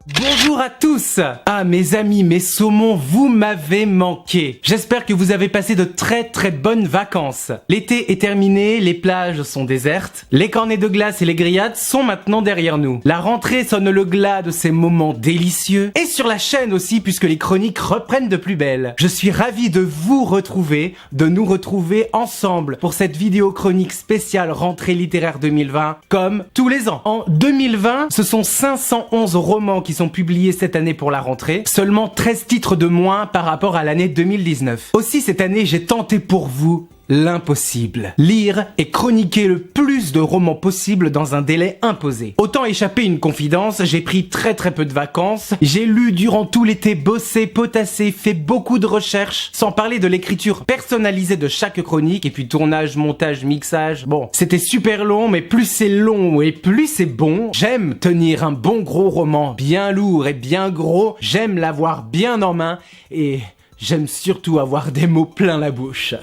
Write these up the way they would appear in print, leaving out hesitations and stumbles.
Bonjour à tous. Ah mes amis, mes saumons, vous m'avez manqué. J'espère que vous avez passé de très bonnes vacances. L'été est terminé, les plages sont désertes, les cornets de glace et les grillades sont maintenant derrière nous. La rentrée sonne le glas de ces moments délicieux. Et sur la chaîne aussi, puisque les chroniques reprennent de plus belle. Je suis ravi de vous retrouver, de nous retrouver ensemble pour cette vidéo chronique spéciale rentrée littéraire 2020, comme tous les ans. En 2020, ce sont 511 romans qui sont publiés cette année pour la rentrée, seulement 13 titres de moins par rapport à l'année 2019. Aussi cette année, j'ai tenté pour vous l'impossible. Lire et chroniquer le plus de romans possible dans un délai imposé. Autant échapper une confidence, j'ai pris très peu de vacances, j'ai lu durant tout l'été, bossé, potassé, fait beaucoup de recherches, sans parler de l'écriture personnalisée de chaque chronique, et puis tournage, montage, mixage. Bon, c'était super long, mais plus c'est long et plus c'est bon. J'aime tenir un bon gros roman, bien lourd et bien gros, j'aime l'avoir bien en main, et j'aime surtout avoir des mots plein la bouche.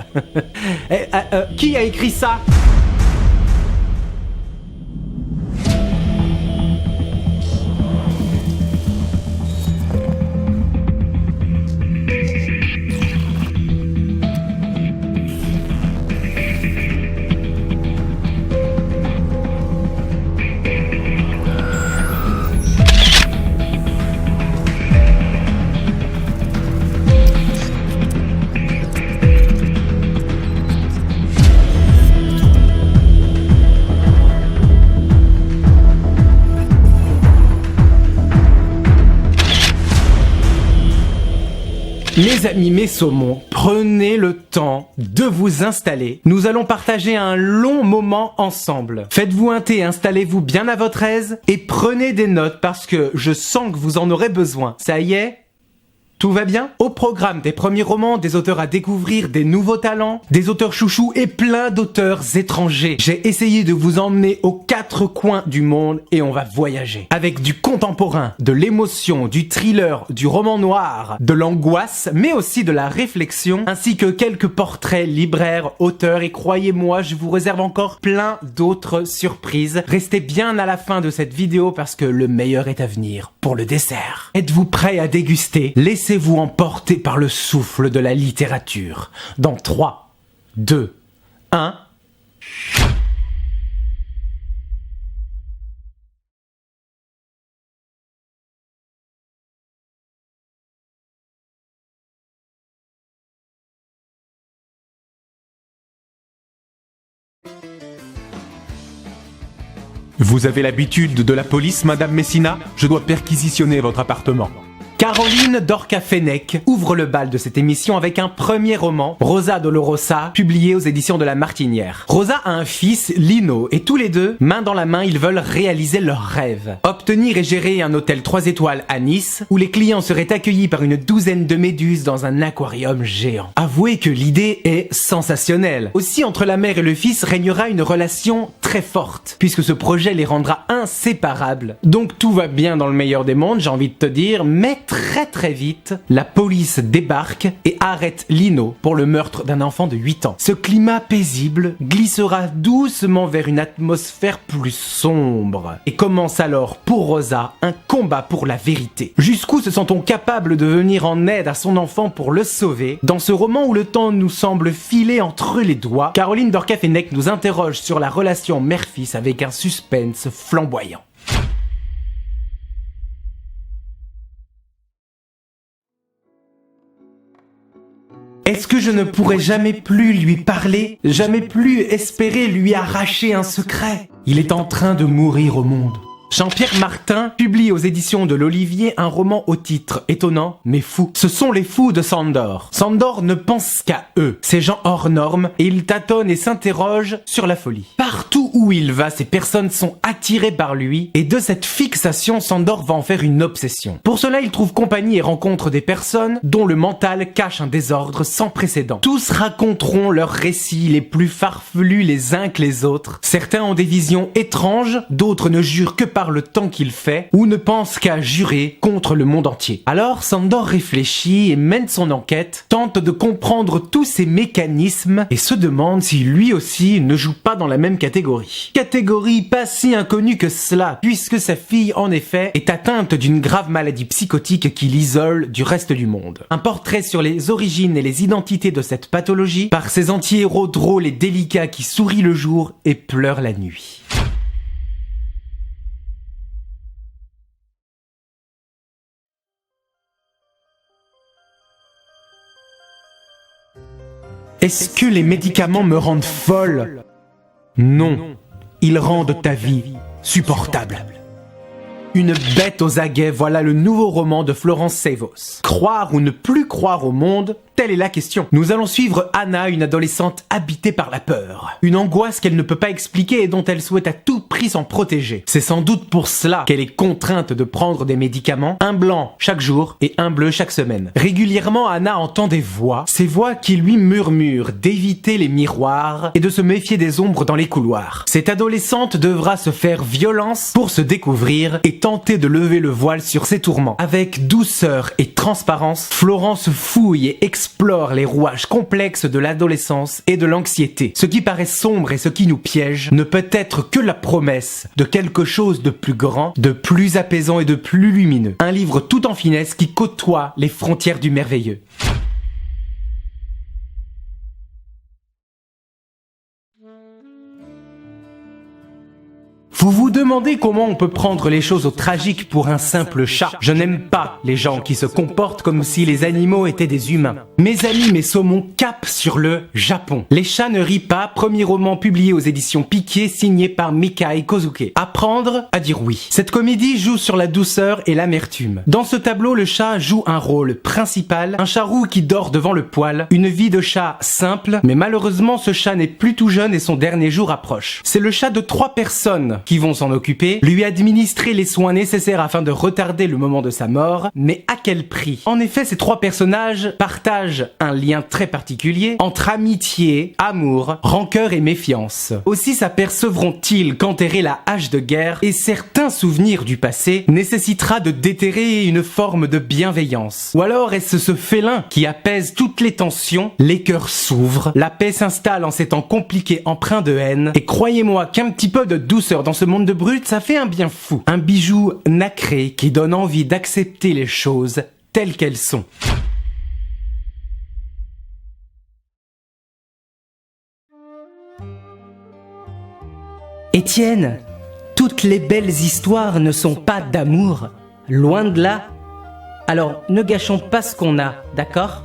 Qui a écrit ça ? Mes amis, mes saumons, prenez le temps de vous installer. Nous allons partager un long moment ensemble. Faites-vous un thé, installez-vous bien à votre aise et prenez des notes parce que je sens que vous en aurez besoin. Ça y est ? Tout va bien ? Au programme des premiers romans, des auteurs à découvrir, des nouveaux talents, des auteurs chouchous et plein d'auteurs étrangers. J'ai essayé de vous emmener aux quatre coins du monde et on va voyager. Avec du contemporain, de l'émotion, du thriller, du roman noir, de l'angoisse, mais aussi de la réflexion, ainsi que quelques portraits, libraires, auteurs et croyez-moi, je vous réserve encore plein d'autres surprises. Restez bien à la fin de cette vidéo parce que le meilleur est à venir pour le dessert. Êtes-vous prêts à déguster ? Laissez-vous emporter par le souffle de la littérature. Dans 3, 2, 1... Vous avez l'habitude de la police, Madame Messina ? Je dois perquisitionner votre appartement. Caroline Dorca Fenech ouvre le bal de cette émission avec un premier roman, Rosa Dolorosa, publié aux éditions de La Martinière. Rosa a un fils, Lino, et tous les deux, main dans la main, ils veulent réaliser leur rêve. Obtenir et gérer un hôtel 3 étoiles à Nice, où les clients seraient accueillis par une douzaine de méduses dans un aquarium géant. Avouez que l'idée est sensationnelle. Aussi, entre la mère et le fils régnera une relation très forte, puisque ce projet les rendra inséparables. Donc tout va bien dans le meilleur des mondes, j'ai envie de te dire, mais très vite, la police débarque et arrête Lino pour le meurtre d'un enfant de 8 ans. Ce climat paisible glissera doucement vers une atmosphère plus sombre. Et commence alors, pour Rosa, un combat pour la vérité. Jusqu'où se sent-on capable de venir en aide à son enfant pour le sauver ? Dans ce roman où le temps nous semble filer entre les doigts, Caroline Dorca Fenech nous interroge sur la relation mère-fils avec un suspense flamboyant. Est-ce que je ne pourrais jamais plus lui parler, jamais plus espérer lui arracher un secret ? Il est en train de mourir au monde. Jean-Pierre Martin publie aux éditions de l'Olivier un roman au titre étonnant mais fou. Ce sont les fous de Sandor. Sandor ne pense qu'à eux, ces gens hors normes, et il tâtonne et s'interroge sur la folie. Partout où il va, ces personnes sont attirées par lui, et de cette fixation, Sandor va en faire une obsession. Pour cela, il trouve compagnie et rencontre des personnes dont le mental cache un désordre sans précédent. Tous raconteront leurs récits les plus farfelus les uns que les autres. Certains ont des visions étranges, d'autres ne jurent que par par le temps qu'il fait ou ne pense qu'à jurer contre le monde entier. Alors Sandor réfléchit et mène son enquête, tente de comprendre tous ces mécanismes et se demande si lui aussi ne joue pas dans la même catégorie. Catégorie pas si inconnue que cela, puisque sa fille en effet est atteinte d'une grave maladie psychotique qui l'isole du reste du monde. Un portrait sur les origines et les identités de cette pathologie par ses anti-héros drôles et délicats qui sourient le jour et pleurent la nuit. Est-ce que les médicaments me rendent folle? Non, ils rendent ta vie supportable. Une bête aux aguets, voilà le nouveau roman de Florence Sevos. Croire ou ne plus croire au monde, telle est la question. Nous allons suivre Anna, une adolescente habitée par la peur. Une angoisse qu'elle ne peut pas expliquer et dont elle souhaite à tout prix s'en protéger. C'est sans doute pour cela qu'elle est contrainte de prendre des médicaments, un blanc chaque jour et un bleu chaque semaine. Régulièrement, Anna entend des voix, ces voix qui lui murmurent d'éviter les miroirs et de se méfier des ombres dans les couloirs. Cette adolescente devra se faire violence pour se découvrir et tenter de lever le voile sur ses tourments. Avec douceur et transparence, Florence fouille et explore les rouages complexes de l'adolescence et de l'anxiété. Ce qui paraît sombre et ce qui nous piège ne peut être que la promesse de quelque chose de plus grand, de plus apaisant et de plus lumineux. Un livre tout en finesse qui côtoie les frontières du merveilleux. Vous vous demandez comment on peut prendre les choses au tragique pour un simple chat. Je n'aime pas les gens qui se comportent comme si les animaux étaient des humains. Mes amis, mes saumons capent sur le Japon. Les chats ne rient pas, premier roman publié aux éditions Piquet, signé par Mikai Kozuke. Apprendre à dire oui. Cette comédie joue sur la douceur et l'amertume. Dans ce tableau, le chat joue un rôle principal, un chat roux qui dort devant le poêle, une vie de chat simple, mais malheureusement ce chat n'est plus tout jeune et son dernier jour approche. C'est le chat de 3 personnes qui vont s'en occuper, lui administrer les soins nécessaires afin de retarder le moment de sa mort, mais à quel prix? En effet, ces 3 personnages partagent un lien très particulier entre amitié, amour, rancœur et méfiance. Aussi s'apercevront-ils qu'enterrer la hache de guerre et certains souvenirs du passé nécessitera de déterrer une forme de bienveillance. Ou alors est-ce ce félin qui apaise toutes les tensions, les cœurs s'ouvrent, la paix s'installe en ces temps compliqués empreints de haine, et croyez-moi qu'un petit peu de douceur dans ce monde de brut, ça fait un bien fou. Un bijou nacré qui donne envie d'accepter les choses telles qu'elles sont. Étienne, toutes les belles histoires ne sont pas d'amour, loin de là. Alors ne gâchons pas ce qu'on a, d'accord ?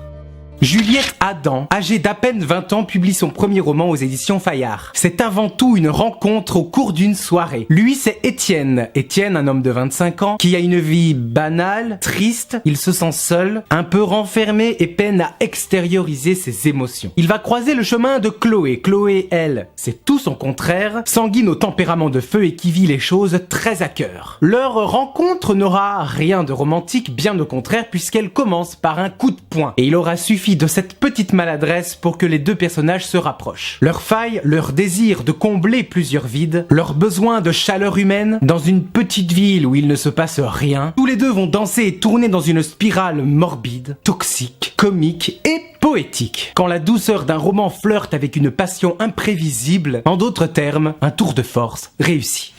Juliette Adam, âgée d'à peine 20 ans, publie son premier roman aux éditions Fayard. C'est avant tout une rencontre au cours d'une soirée. Lui, c'est Étienne. Étienne, un homme de 25 ans, qui a une vie banale, triste, il se sent seul, un peu renfermé et peine à extérioriser ses émotions. Il va croiser le chemin de Chloé. Chloé, elle, c'est tout son contraire, sanguine au tempérament de feu et qui vit les choses très à cœur. Leur rencontre n'aura rien de romantique, bien au contraire, puisqu'elle commence par un coup de poing. Et il aura suffi de cette petite maladresse pour que les 2 personnages se rapprochent. Leur faille, leur désir de combler plusieurs vides, leur besoin de chaleur humaine, dans une petite ville où il ne se passe rien, tous les 2 vont danser et tourner dans une spirale morbide, toxique, comique et poétique. Quand la douceur d'un roman flirte avec une passion imprévisible, en d'autres termes, un tour de force réussi.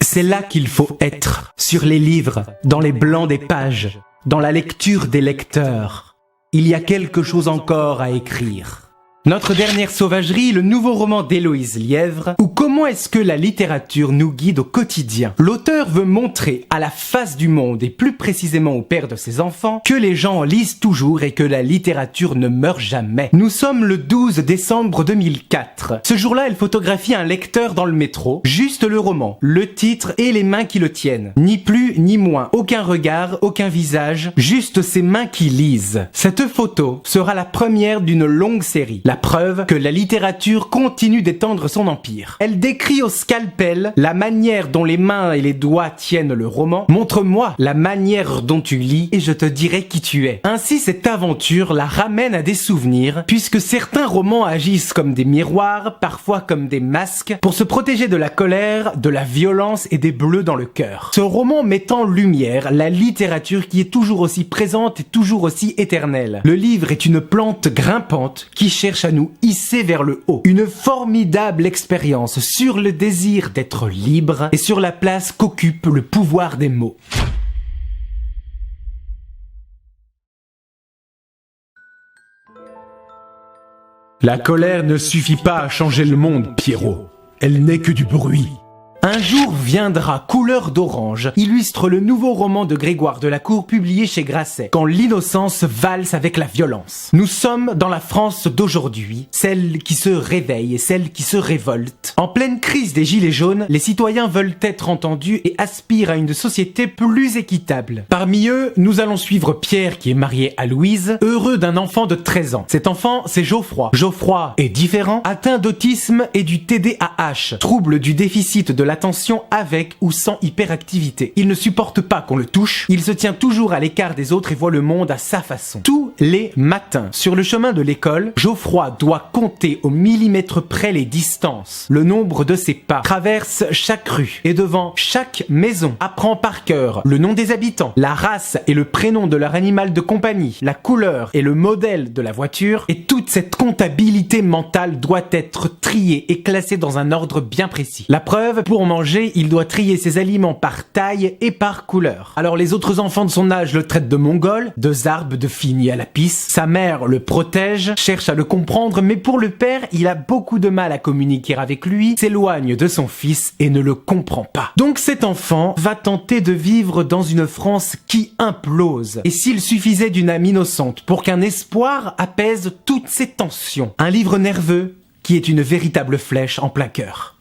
C'est là qu'il faut être, sur les livres, dans les blancs des pages, dans la lecture des lecteurs. Il y a quelque chose encore à écrire. Notre dernière sauvagerie, le nouveau roman d'Héloïse Lièvre, ou comment est-ce que la littérature nous guide au quotidien. L'auteur veut montrer à la face du monde, et plus précisément au père de ses enfants, que les gens lisent toujours et que la littérature ne meurt jamais. Nous sommes le 12 décembre 2004. Ce jour-là, elle photographie un lecteur dans le métro, juste le roman, le titre et les mains qui le tiennent. Ni plus ni moins, aucun regard, aucun visage, juste ses mains qui lisent. Cette photo sera la première d'une longue série. La preuve que la littérature continue d'étendre son empire. Elle décrit au scalpel la manière dont les mains et les doigts tiennent le roman. Montre-moi la manière dont tu lis et je te dirai qui tu es. Ainsi, cette aventure la ramène à des souvenirs, puisque certains romans agissent comme des miroirs, parfois comme des masques, pour se protéger de la colère, de la violence et des bleus dans le cœur. Ce roman met en lumière la littérature qui est toujours aussi présente et toujours aussi éternelle. Le livre est une plante grimpante qui cherche à nous hisser vers le haut. Une formidable expérience sur le désir d'être libre et sur la place qu'occupe le pouvoir des mots. La colère ne suffit pas à changer le monde, Pierrot. Elle n'est que du bruit. Un jour viendra, couleur d'orange, illustre le nouveau roman de Grégoire Delacour publié chez Grasset, Quand l'innocence valse avec la violence. Nous sommes dans la France d'aujourd'hui, celle qui se réveille et celle qui se révolte. En pleine crise des gilets jaunes, les citoyens veulent être entendus et aspirent à une société plus équitable. Parmi eux, nous allons suivre Pierre qui est marié à Louise, heureux d'un enfant de 13 ans. Cet enfant, c'est Geoffroy. Geoffroy est différent, atteint d'autisme et du TDAH, trouble du déficit de l'attention avec ou sans hyperactivité. Il ne supporte pas qu'on le touche, il se tient toujours à l'écart des autres et voit le monde à sa façon. Tous les matins, sur le chemin de l'école, Geoffroy doit compter au millimètre près les distances, le nombre de ses pas, traverse chaque rue et devant chaque maison, apprend par cœur le nom des habitants, la race et le prénom de leur animal de compagnie, la couleur et le modèle de la voiture, et toute cette comptabilité mentale doit être triée et classée dans un ordre bien précis. La preuve, pour manger, il doit trier ses aliments par taille et par couleur. Alors les autres enfants de son âge le traitent de mongol, de zarbe, de fini à la pisse. Sa mère le protège, cherche à le comprendre, mais pour le père, il a beaucoup de mal à communiquer avec lui, s'éloigne de son fils et ne le comprend pas. Donc cet enfant va tenter de vivre dans une France qui implose. Et s'il suffisait d'une âme innocente pour qu'un espoir apaise toutes ces tensions. Un livre nerveux qui est une véritable flèche en plein cœur.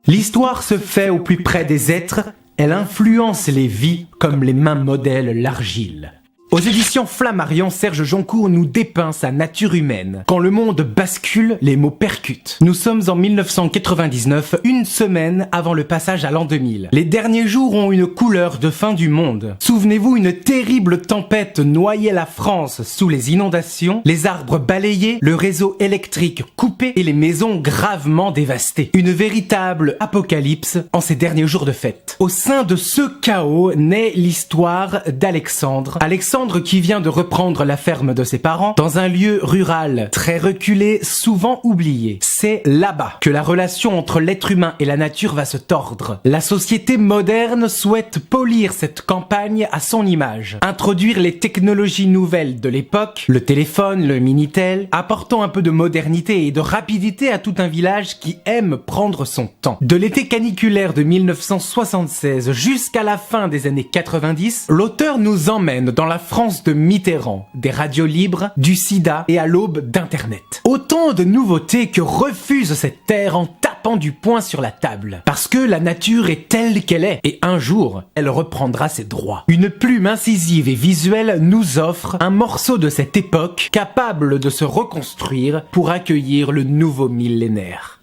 L'histoire se fait au plus près des êtres, elle influence les vies comme les mains modèlent l'argile. Aux éditions Flammarion, Serge Joncourt nous dépeint sa nature humaine. Quand le monde bascule, les mots percutent. Nous sommes en 1999, une semaine avant le passage à l'an 2000. Les derniers jours ont une couleur de fin du monde. Souvenez-vous, une terrible tempête noyait la France sous les inondations, les arbres balayés, le réseau électrique coupé et les maisons gravement dévastées. Une véritable apocalypse en ces derniers jours de fête. Au sein de ce chaos naît l'histoire d'Alexandre. Alexandre qui vient de reprendre la ferme de ses parents dans un lieu rural très reculé, souvent oublié. C'est là-bas que la relation entre l'être humain et la nature va se tordre. La société moderne souhaite polir cette campagne à son image, introduire les technologies nouvelles de l'époque, le téléphone, le Minitel, apportant un peu de modernité et de rapidité à tout un village qui aime prendre son temps. De l'été caniculaire de 1976 jusqu'à la fin des années 90, l'auteur nous emmène dans la France de Mitterrand, des radios libres, du sida et à l'aube d'Internet. Autant de nouveautés que refuse cette terre en tapant du poing sur la table. Parce que la nature est telle qu'elle est, et un jour, elle reprendra ses droits. Une plume incisive et visuelle nous offre un morceau de cette époque capable de se reconstruire pour accueillir le nouveau millénaire.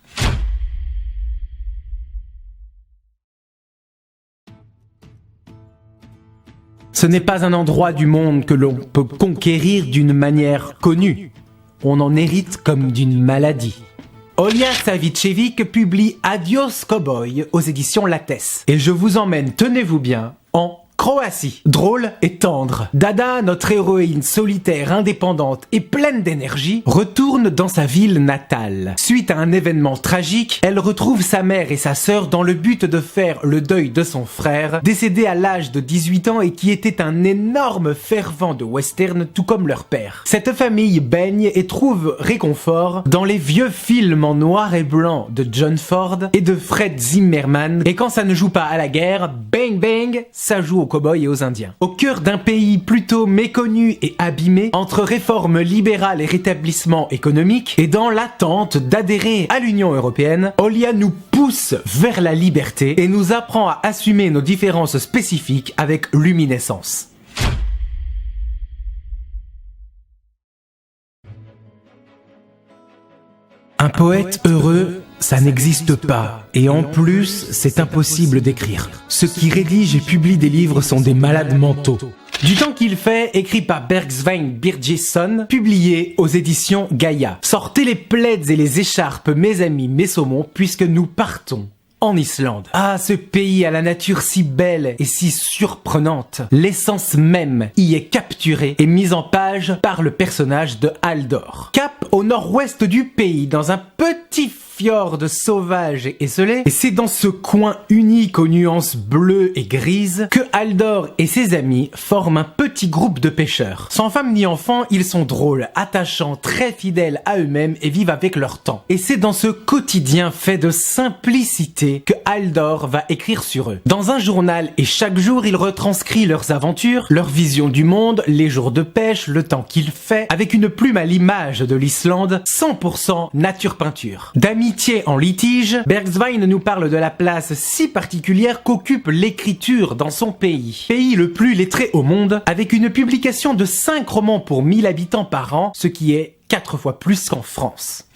Ce n'est pas un endroit du monde que l'on peut conquérir d'une manière connue. On en hérite comme d'une maladie. Olja Savicevic publie Adios Cowboy aux éditions Lattès. Et je vous emmène, tenez-vous bien, en Croatie. Drôle et tendre. Dada, notre héroïne solitaire, indépendante et pleine d'énergie, retourne dans sa ville natale. Suite à un événement tragique, elle retrouve sa mère et sa sœur dans le but de faire le deuil de son frère, décédé à l'âge de 18 ans et qui était un énorme fervent de western, tout comme leur père. Cette famille baigne et trouve réconfort dans les vieux films en noir et blanc de John Ford et de Fred Zimmerman, et quand ça ne joue pas à la guerre, bang bang, ça joue aux cow-boys et aux indiens. Au cœur d'un pays plutôt méconnu et abîmé, entre réformes libérales et rétablissement économique, et dans l'attente d'adhérer à l'Union européenne, Olja nous pousse vers la liberté et nous apprend à assumer nos différences spécifiques avec luminescence. Un poète heureux, ça n'existe pas. Et en plus, c'est impossible d'écrire. Ceux qui rédigent et publient des livres sont des malades mentaux. Du temps qu'il fait, écrit par Bergsvein Birgisson, publié aux éditions Gaïa. Sortez les plaids et les écharpes, mes amis, mes saumons, puisque nous partons en Islande. Ah, ce pays à la nature si belle et si surprenante. L'essence même y est capturée et mise en page par le personnage de Haldor. Cap au nord-ouest du pays, dans un petit fjord sauvage et esselé, et c'est dans ce coin unique aux nuances bleues et grises que Haldor et ses amis forment un petit groupe de pêcheurs. Sans femme ni enfant, ils sont drôles, attachants, très fidèles à eux-mêmes et vivent avec leur temps. Et c'est dans ce quotidien fait de simplicité que Haldor va écrire sur eux. Dans un journal, et chaque jour il retranscrit leurs aventures, leur vision du monde, les jours de pêche, le temps qu'il fait, avec une plume à l'image de l'Islande, 100% nature peinture. D'amitié en litige, Bergsvein nous parle de la place si particulière qu'occupe l'écriture dans son pays. Pays le plus lettré au monde, avec une publication de 5 romans pour 1000 habitants par an, ce qui est 4 fois plus qu'en France.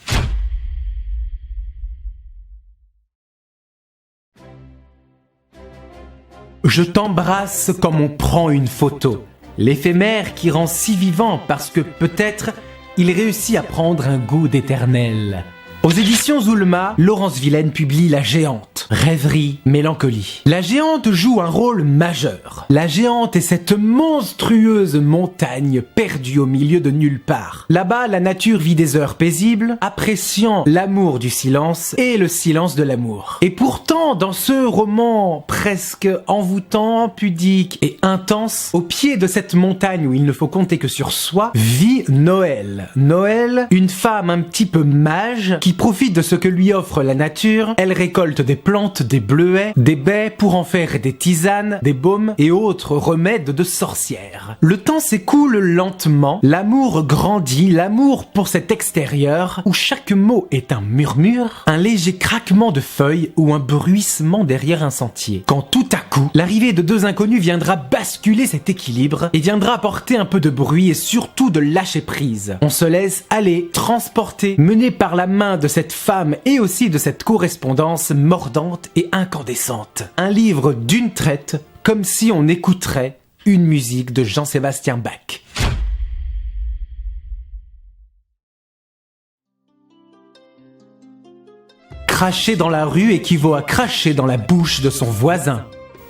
Je t'embrasse comme on prend une photo. L'éphémère qui rend si vivant parce que peut-être il réussit à prendre un goût d'éternel. Aux éditions Zulma, Laurence Vilaine publie La Géante. Rêverie, mélancolie. La Géante joue un rôle majeur. La Géante est cette monstrueuse montagne perdue au milieu de nulle part. Là-bas, la nature vit des heures paisibles, appréciant l'amour du silence et le silence de l'amour. Et pourtant, dans ce roman presque envoûtant, pudique et intense, au pied de cette montagne où il ne faut compter que sur soi, vit Noël. Noël, une femme un petit peu mage qui profite de ce que lui offre la nature. Elle récolte des plantes, des bleuets, des baies pour en faire des tisanes, des baumes et autres remèdes de sorcières. Le temps s'écoule lentement, l'amour grandit, l'amour pour cet extérieur où chaque mot est un murmure, un léger craquement de feuilles ou un bruissement derrière un sentier. Quand tout à coup, l'arrivée de deux inconnus viendra basculer cet équilibre et viendra apporter un peu de bruit et surtout de lâcher prise. On se laisse aller, transporter, mené par la main de cette femme et aussi de cette correspondance mordante et incandescente. Un livre d'une traite, comme si on écouterait une musique de Jean-Sébastien Bach. Cracher dans la rue équivaut à cracher dans la bouche de son voisin.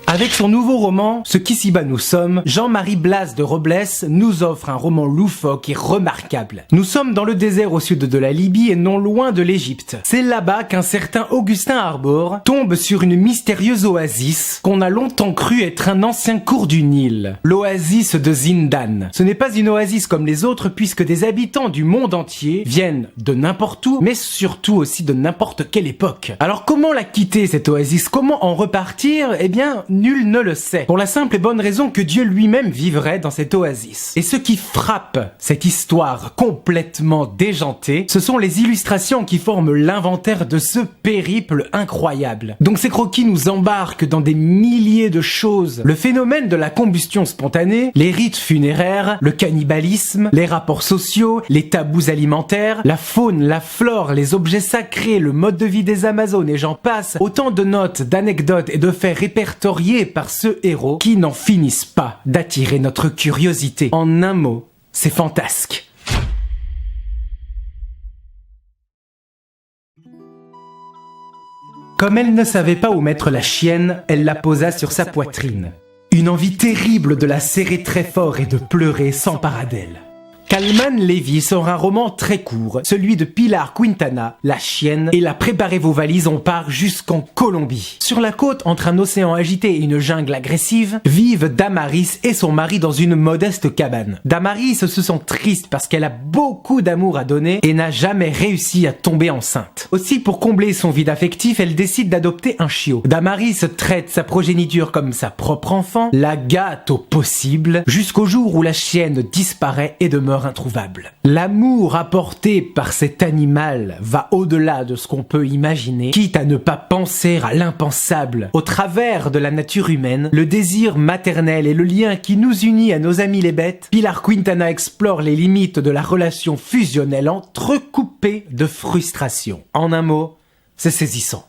Avec son nouveau roman, Ce qu'ici-bas nous sommes, Jean-Marie Blas de Robles nous offre un roman loufoque et remarquable. Nous sommes dans le désert au sud de la Libye et non loin de l'Égypte. C'est là-bas qu'un certain Augustin Arbor tombe sur une mystérieuse oasis qu'on a longtemps cru être un ancien cours du Nil. L'oasis de Zindan. Ce n'est pas une oasis comme les autres puisque des habitants du monde entier viennent de n'importe où, mais surtout aussi de n'importe quelle époque. Alors comment la quitter cette oasis? Comment en repartir? Eh bien, nul ne le sait. Pour la simple et bonne raison que Dieu lui-même vivrait dans cette oasis. Et ce qui frappe cette histoire complètement déjantée, ce sont les illustrations qui forment l'inventaire de ce périple incroyable. Donc ces croquis nous embarquent dans des milliers de choses. Le phénomène de la combustion spontanée, les rites funéraires, le cannibalisme, les rapports sociaux, les tabous alimentaires, la faune, la flore, les objets sacrés, le mode de vie des Amazones et j'en passe. Autant de notes, d'anecdotes et de faits répertoriés par ce héros qui n'en finissent pas d'attirer notre curiosité. En un mot, c'est fantasque. Comme elle ne savait pas où mettre la chienne, elle la posa sur sa poitrine. Une envie terrible de la serrer très fort et de pleurer s'empara d'elle. Kalman Levy sort un roman très court, celui de Pilar Quintana, La chienne, et là préparez vos valises, on part jusqu'en Colombie. Sur la côte, entre un océan agité et une jungle agressive, vivent Damaris et son mari dans une modeste cabane. Damaris se sent triste parce qu'elle a beaucoup d'amour à donner et n'a jamais réussi à tomber enceinte. Aussi, pour combler son vide affectif, elle décide d'adopter un chiot. Damaris traite sa progéniture comme sa propre enfant, la gâte au possible, jusqu'au jour où la chienne disparaît et demeure demeure introuvable. L'amour apporté par cet animal va au-delà de ce qu'on peut imaginer, quitte à ne pas penser à l'impensable. Au travers de la nature humaine, le désir maternel et le lien qui nous unit à nos amis les bêtes, Pilar Quintana explore les limites de la relation fusionnelle entrecoupée de frustration. En un mot, c'est saisissant.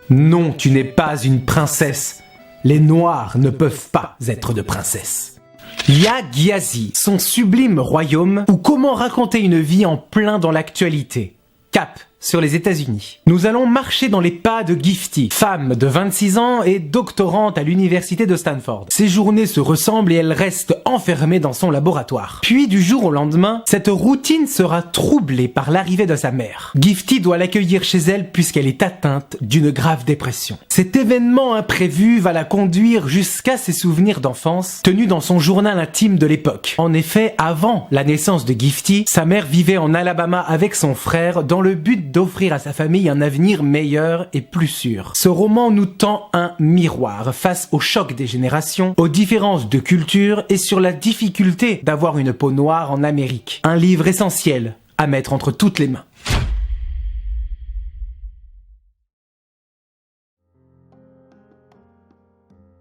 Non, tu n'es pas une princesse. Les Noirs ne peuvent pas être de princesses. Ya Gyazi, son sublime royaume, ou comment raconter une vie en plein dans l'actualité. Cap sur les États-Unis. Nous allons marcher dans les pas de Gifty, femme de 26 ans et doctorante à l'université de Stanford. Ses journées se ressemblent et elle reste enfermée dans son laboratoire. Puis du jour au lendemain, cette routine sera troublée par l'arrivée de sa mère. Gifty doit l'accueillir chez elle puisqu'elle est atteinte d'une grave dépression. Cet événement imprévu va la conduire jusqu'à ses souvenirs d'enfance, tenus dans son journal intime de l'époque. En effet, avant la naissance de Gifty, sa mère vivait en Alabama avec son frère dans le but d'offrir à sa famille un avenir meilleur et plus sûr. Ce roman nous tend un miroir face au choc des générations, aux différences de culture et sur la difficulté d'avoir une peau noire en Amérique. Un livre essentiel à mettre entre toutes les mains.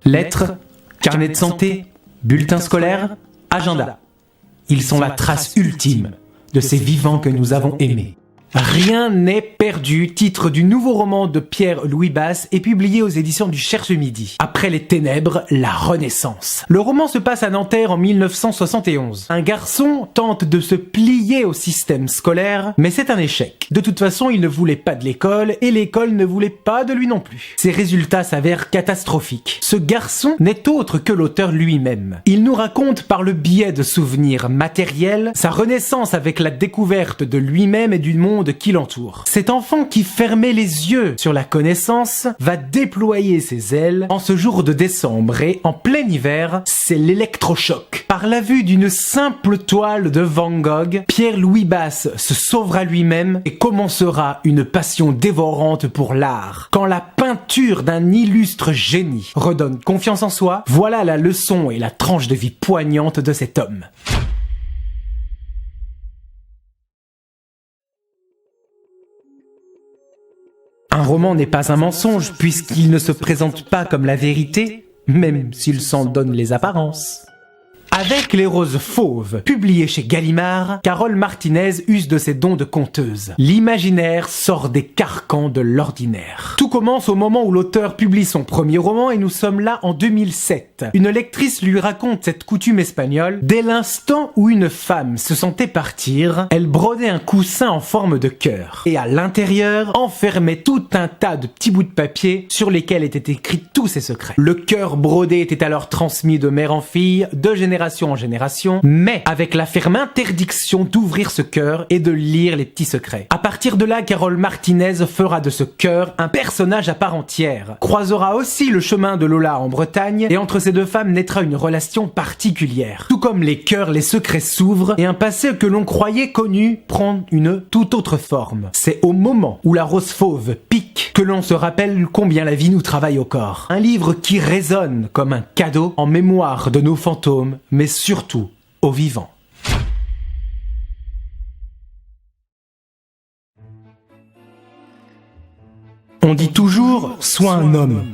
Lettres, carnet de santé, bulletin scolaire, agenda. Ils sont la trace ultime de ces vivants que nous avons aimés. Rien n'est perdu, titre du nouveau roman de Pierre-Louis Basse est publié aux éditions du Cherche-Midi. Après les ténèbres, la renaissance. Le roman se passe à Nanterre en 1971. Un garçon tente de se plier au système scolaire, mais c'est un échec. De toute façon, il ne voulait pas de l'école et l'école ne voulait pas de lui non plus. Ses résultats s'avèrent catastrophiques. Ce garçon n'est autre que l'auteur lui-même. Il nous raconte par le biais de souvenirs matériels sa renaissance avec la découverte de lui-même et du monde qui l'entoure. Cet enfant qui fermait les yeux sur la connaissance va déployer ses ailes en ce jour de décembre et en plein hiver, c'est l'électrochoc. Par la vue d'une simple toile de Van Gogh, Pierre-Louis Basse se sauvera lui-même et commencera une passion dévorante pour l'art. Quand la peinture d'un illustre génie redonne confiance en soi, voilà la leçon et la tranche de vie poignante de cet homme. Un roman n'est pas un mensonge puisqu'il ne se présente pas comme la vérité, même s'il s'en donne les apparences. Avec Les Roses Fauves, publié chez Gallimard, Carole Martinez use de ses dons de conteuse. L'imaginaire sort des carcans de l'ordinaire. Tout commence au moment où l'auteur publie son premier roman et nous sommes là en 2007. Une lectrice lui raconte cette coutume espagnole. Dès l'instant où une femme se sentait partir, elle brodait un coussin en forme de cœur. Et à l'intérieur, enfermait tout un tas de petits bouts de papier sur lesquels étaient écrits tous ses secrets. Le cœur brodé était alors transmis de mère en fille, de génération en génération, mais avec la ferme interdiction d'ouvrir ce cœur et de lire les petits secrets. À partir de là, Carole Martinez fera de ce cœur un personnage à part entière, croisera aussi le chemin de Lola en Bretagne, et entre ces deux femmes naîtra une relation particulière. Tout comme les cœurs, les secrets s'ouvrent, et un passé que l'on croyait connu prend une toute autre forme. C'est au moment où la rose fauve pique que l'on se rappelle combien la vie nous travaille au corps. Un livre qui résonne comme un cadeau en mémoire de nos fantômes, mais surtout aux vivants. On dit toujours « sois un homme ».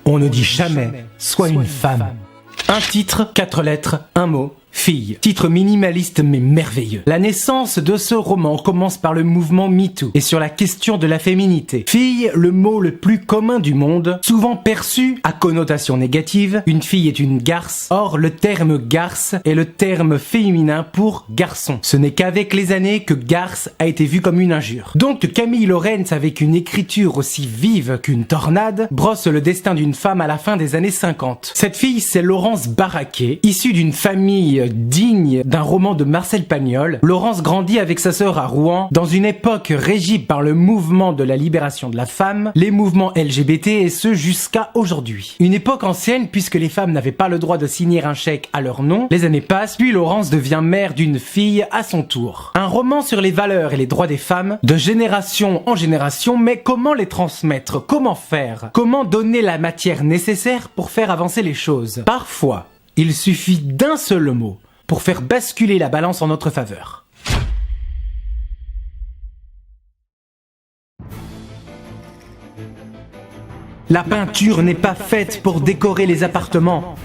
On ne dit jamais « sois une femme ». Un titre, 4 lettres, un mot. Fille, titre minimaliste mais merveilleux. La naissance de ce roman commence par le mouvement MeToo et sur la question de la féminité. Fille, le mot le plus commun du monde, souvent perçu à connotation négative, une fille est une garce, or le terme garce est le terme féminin pour garçon. Ce n'est qu'avec les années que garce a été vu comme une injure. Donc Camille Laurens, avec une écriture aussi vive qu'une tornade, brosse le destin d'une femme à la fin des années 50. Cette fille, c'est Laurence Barraquet, issue d'une famille famille digne d'un roman de Marcel Pagnol, Laurence grandit avec sa sœur à Rouen dans une époque régie par le mouvement de la libération de la femme, les mouvements LGBT et ce jusqu'à aujourd'hui. Une époque ancienne puisque les femmes n'avaient pas le droit de signer un chèque à leur nom. Les années passent, puis Laurence devient mère d'une fille à son tour. Un roman sur les valeurs et les droits des femmes, de génération en génération, mais comment les transmettre? Comment faire? Comment donner la matière nécessaire pour faire avancer les choses? Parfois, il suffit d'un seul mot pour faire basculer la balance en notre faveur. La peinture n'est pas faite pour décorer les appartements.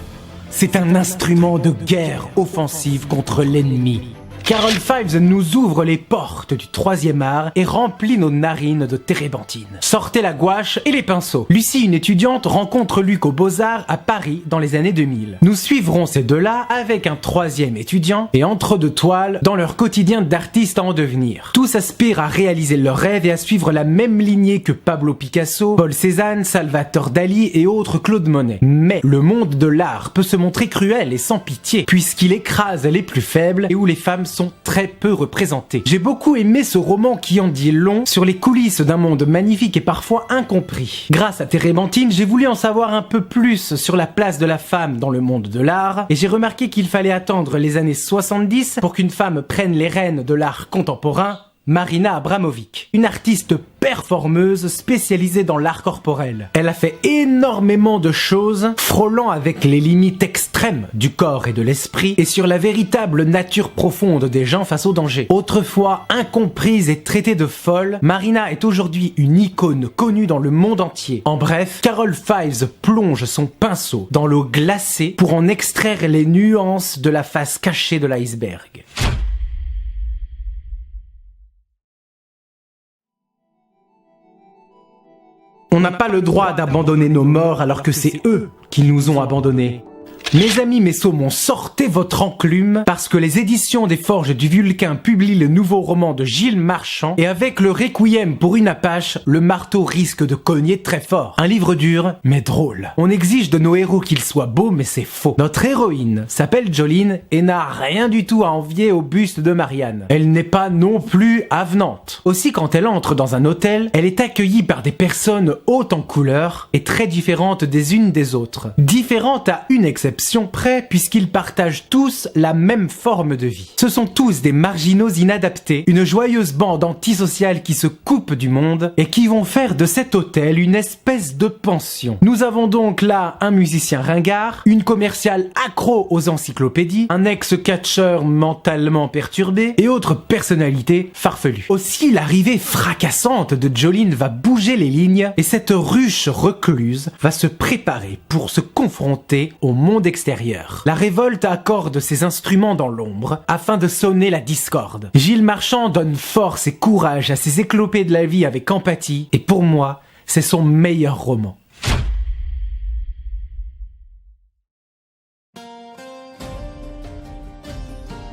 C'est un instrument de guerre offensive contre l'ennemi. Carol Fives nous ouvre les portes du troisième art et remplit nos narines de térébenthine. Sortez la gouache et les pinceaux. Lucie, une étudiante, rencontre Luc aux Beaux-Arts à Paris dans les années 2000. Nous suivrons ces deux-là avec un troisième étudiant et entre deux toiles dans leur quotidien d'artistes en devenir. Tous aspirent à réaliser leurs rêves et à suivre la même lignée que Pablo Picasso, Paul Cézanne, Salvatore Dali et autres Claude Monet. Mais le monde de l'art peut se montrer cruel et sans pitié puisqu'il écrase les plus faibles et où les femmes sont très peu représentées. J'ai beaucoup aimé ce roman qui en dit long sur les coulisses d'un monde magnifique et parfois incompris. Grâce à Térébenthine, j'ai voulu en savoir un peu plus sur la place de la femme dans le monde de l'art et j'ai remarqué qu'il fallait attendre les années 70 pour qu'une femme prenne les rênes de l'art contemporain. Marina Abramovic, une artiste performeuse spécialisée dans l'art corporel. Elle a fait énormément de choses, frôlant avec les limites extrêmes du corps et de l'esprit et sur la véritable nature profonde des gens face au danger. Autrefois incomprise et traitée de folle, Marina est aujourd'hui une icône connue dans le monde entier. En bref, Carol Fives plonge son pinceau dans l'eau glacée pour en extraire les nuances de la face cachée de l'iceberg. On n'a pas le droit d'abandonner nos morts alors que c'est eux qui nous ont abandonnés. Mes amis, mes saumons, sortez votre enclume parce que les éditions des Forges du Vulcain publient le nouveau roman de Gilles Marchand et avec le Requiem pour une Apache, le marteau risque de cogner très fort. Un livre dur, mais drôle. On exige de nos héros qu'ils soient beaux, mais c'est faux. Notre héroïne s'appelle Jolene et n'a rien du tout à envier au buste de Marianne. Elle n'est pas non plus avenante. Aussi, quand elle entre dans un hôtel, elle est accueillie par des personnes hautes en couleur et très différentes des unes des autres. Différentes à une exception près puisqu'ils partagent tous la même forme de vie. Ce sont tous des marginaux inadaptés, une joyeuse bande antisociale qui se coupe du monde et qui vont faire de cet hôtel une espèce de pension. Nous avons donc là un musicien ringard, une commerciale accro aux encyclopédies, un ex-catcheur mentalement perturbé et autres personnalités farfelues. Aussi, l'arrivée fracassante de Jolene va bouger les lignes et cette ruche recluse va se préparer pour se confronter au monde extérieur. La révolte accorde ses instruments dans l'ombre afin de sonner la discorde. Gilles Marchand donne force et courage à ces éclopés de la vie avec empathie et pour moi, c'est son meilleur roman.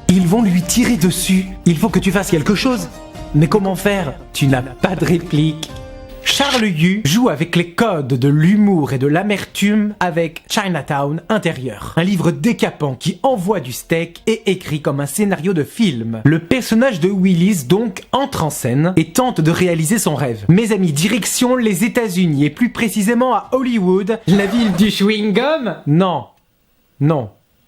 Ils vont lui tirer dessus. Il faut que tu fasses quelque chose. Mais comment faire? Tu n'as pas de réplique. Charles Yu joue avec les codes de l'humour et de l'amertume avec Chinatown intérieur. Un livre décapant qui envoie du steak et écrit comme un scénario de film. Le personnage de Willis donc entre en scène et tente de réaliser son rêve. Mes amis, direction les États-Unis et plus précisément à Hollywood, la ville du chewing-gum? Non.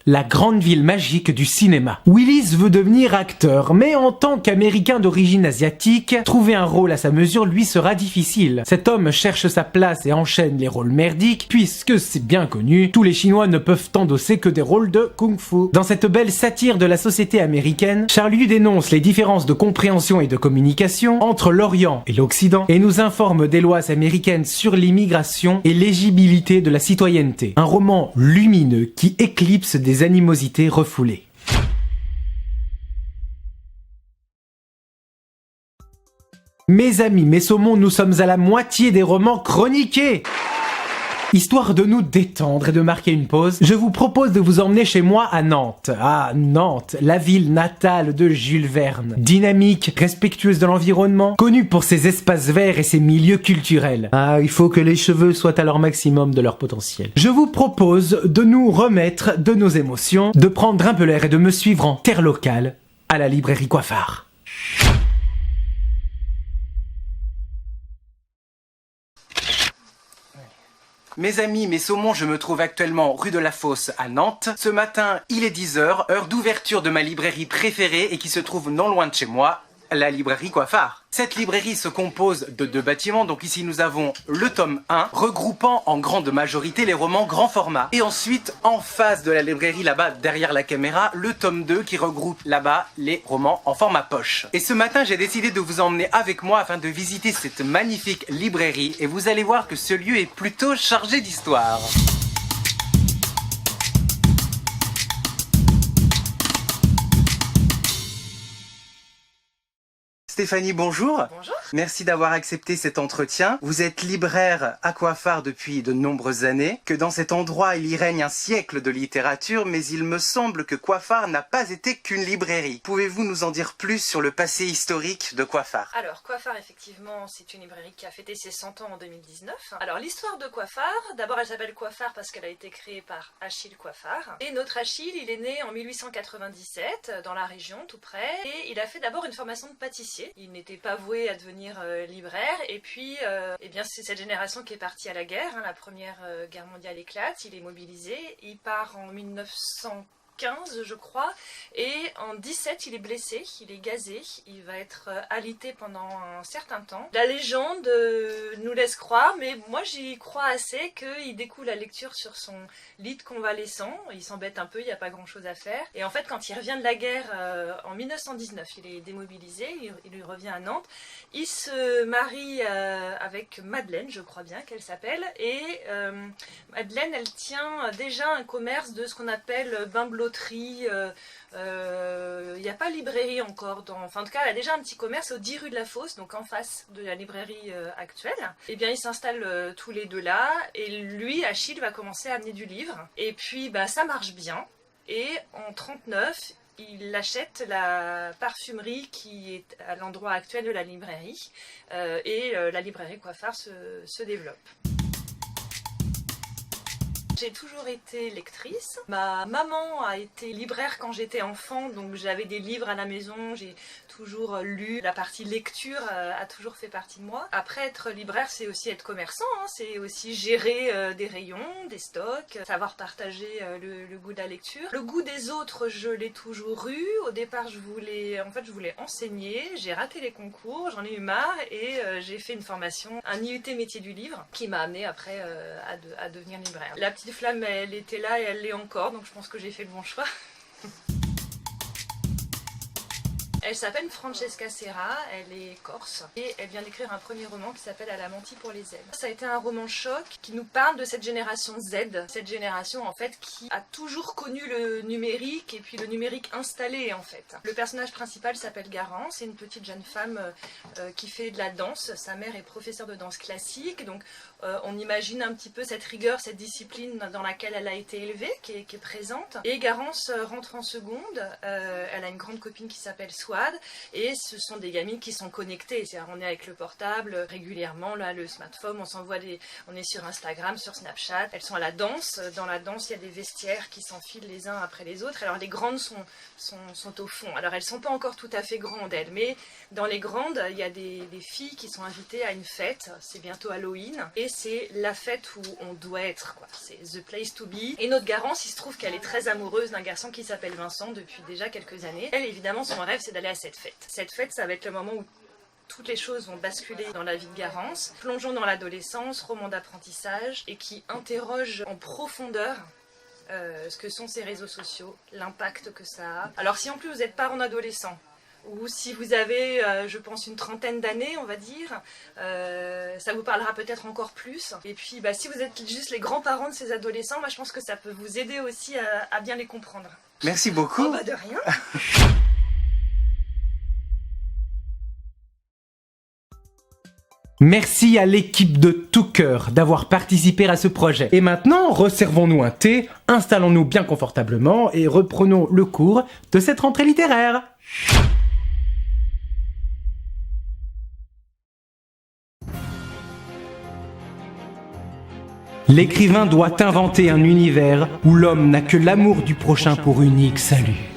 La grande ville magique du cinéma. Willis veut devenir acteur, mais en tant qu'américain d'origine asiatique, trouver un rôle à sa mesure lui sera difficile. Cet homme cherche sa place et enchaîne les rôles merdiques, puisque c'est bien connu, tous les Chinois ne peuvent endosser que des rôles de kung-fu. Dans cette belle satire de la société américaine, Charles Yu dénonce les différences de compréhension et de communication entre l'Orient et l'Occident, et nous informe des lois américaines sur l'immigration et l'éligibilité de la citoyenneté. Un roman lumineux qui éclipse des animosités refoulées. Mes amis, mes saumons, nous sommes à la moitié des romans chroniqués. Histoire de nous détendre et de marquer une pause, je vous propose de vous emmener chez moi à Nantes. Ah, Nantes, la ville natale de Jules Verne. Dynamique, respectueuse de l'environnement, connue pour ses espaces verts et ses milieux culturels. Ah, il faut que les cheveux soient à leur maximum de leur potentiel. Je vous propose de nous remettre de nos émotions, de prendre un peu l'air et de me suivre en terre locale à la librairie Coiffard. Mes amis, mes saumons, je me trouve actuellement rue de la Fosse à Nantes. Ce matin, il est 10h, heure d'ouverture de ma librairie préférée et qui se trouve non loin de chez moi, la librairie Coiffard. Cette librairie se compose de 2 bâtiments, donc ici nous avons le tome 1, regroupant en grande majorité les romans grand format. Et ensuite, en face de la librairie, là-bas, derrière la caméra, le tome 2 qui regroupe là-bas les romans en format poche. Et ce matin, j'ai décidé de vous emmener avec moi afin de visiter cette magnifique librairie, et vous allez voir que ce lieu est plutôt chargé d'histoire. Stéphanie, bonjour. Bonjour. Merci d'avoir accepté cet entretien. Vous êtes libraire à Coiffard depuis de nombreuses années, que dans cet endroit il y règne un siècle de littérature, mais il me semble que Coiffard n'a pas été qu'une librairie. Pouvez-vous nous en dire plus sur le passé historique de Coiffard? Alors, Coiffard, effectivement, c'est une librairie qui a fêté ses 100 ans en 2019. Alors, l'histoire de Coiffard, d'abord elle s'appelle Coiffard parce qu'elle a été créée par Achille Coiffard. Et notre Achille, il est né en 1897, dans la région, tout près, et il a fait d'abord une formation de pâtissier. Il n'était pas voué à devenir libraire, et puis eh bien c'est cette génération qui est partie à la guerre, hein, la première guerre mondiale éclate, il est mobilisé, il part en 1915 je crois, et en 17 il est blessé, il est gazé, il va être alité pendant un certain temps. La légende nous laisse croire, mais moi j'y crois assez, qu'il découle la lecture sur son lit de convalescent, il s'embête un peu, il n'y a pas grand chose à faire, et en fait quand il revient de la guerre en 1919, il est démobilisé, il revient à Nantes, il se marie avec Madeleine, je crois bien qu'elle s'appelle, et Madeleine elle tient déjà un commerce de ce qu'on appelle bain-blotterie. Il n'y a pas librairie encore, enfin en tout cas elle a déjà un petit commerce au 10 rue de la Fosse, donc en face de la librairie actuelle. Et bien ils s'installent tous les deux là, et lui, Achille, va commencer à amener du livre, et puis bah, ça marche bien, et en 1939 il achète la parfumerie qui est à l'endroit actuel de la librairie, et la librairie Coiffard se développe. J'ai toujours été lectrice. Ma maman a été libraire quand j'étais enfant, donc j'avais des livres à la maison, j'ai toujours lu. La partie lecture a toujours fait partie de moi. Après, être libraire, c'est aussi être commerçant, hein. C'est aussi gérer des rayons, des stocks, savoir partager le goût de la lecture. Le goût des autres, je l'ai toujours eu. Au départ, je voulais enseigner. J'ai raté les concours, j'en ai eu marre, et j'ai fait une formation, un IUT métier du livre, qui m'a amené après à devenir libraire. La petite flamme, elle était là et elle l'est encore, donc je pense que j'ai fait le bon choix. Elle s'appelle Francesca Serra, elle est corse, et elle vient d'écrire un premier roman qui s'appelle Elle a menti pour les Z. Ça a été un roman choc qui nous parle de cette génération Z, cette génération en fait qui a toujours connu le numérique, et puis le numérique installé en fait. Le personnage principal s'appelle Garance, c'est une petite jeune femme qui fait de la danse. Sa mère est professeure de danse classique, donc on imagine un petit peu cette rigueur, cette discipline dans laquelle elle a été élevée, qui est présente. Et Garance rentre en seconde, elle a une grande copine qui s'appelle Swad, et ce sont des gamines qui sont connectées, c'est-à-dire on est avec le portable régulièrement, là, le smartphone, on est sur Instagram, sur Snapchat, elles sont à la danse. Dans la danse il y a des vestiaires qui s'enfilent les uns après les autres, alors les grandes sont au fond, alors elles sont pas encore tout à fait grandes elles, mais dans les grandes il y a des filles qui sont invitées à une fête, c'est bientôt Halloween, et c'est la fête où on doit être, quoi. C'est the place to be. Et notre Garance, il se trouve qu'elle est très amoureuse d'un garçon qui s'appelle Vincent depuis déjà quelques années. Elle, évidemment, son rêve, c'est d'aller à cette fête. Cette fête, ça va être le moment où toutes les choses vont basculer dans la vie de Garance. Plongeons dans l'adolescence, roman d'apprentissage, et qui interroge en profondeur ce que sont ces réseaux sociaux, l'impact que ça a. Alors si en plus vous êtes parent d'adolescent, ou si vous avez, je pense, une trentaine d'années, on va dire, ça vous parlera peut-être encore plus. Et puis, bah, si vous êtes juste les grands-parents de ces adolescents, moi, je pense que ça peut vous aider aussi à bien les comprendre. Merci beaucoup. Oh, bah, de rien. Merci à l'équipe de tout cœur d'avoir participé à ce projet. Et maintenant, resservons-nous un thé, installons-nous bien confortablement et reprenons le cours de cette rentrée littéraire. L'écrivain doit inventer un univers où l'homme n'a que l'amour du prochain pour unique salut.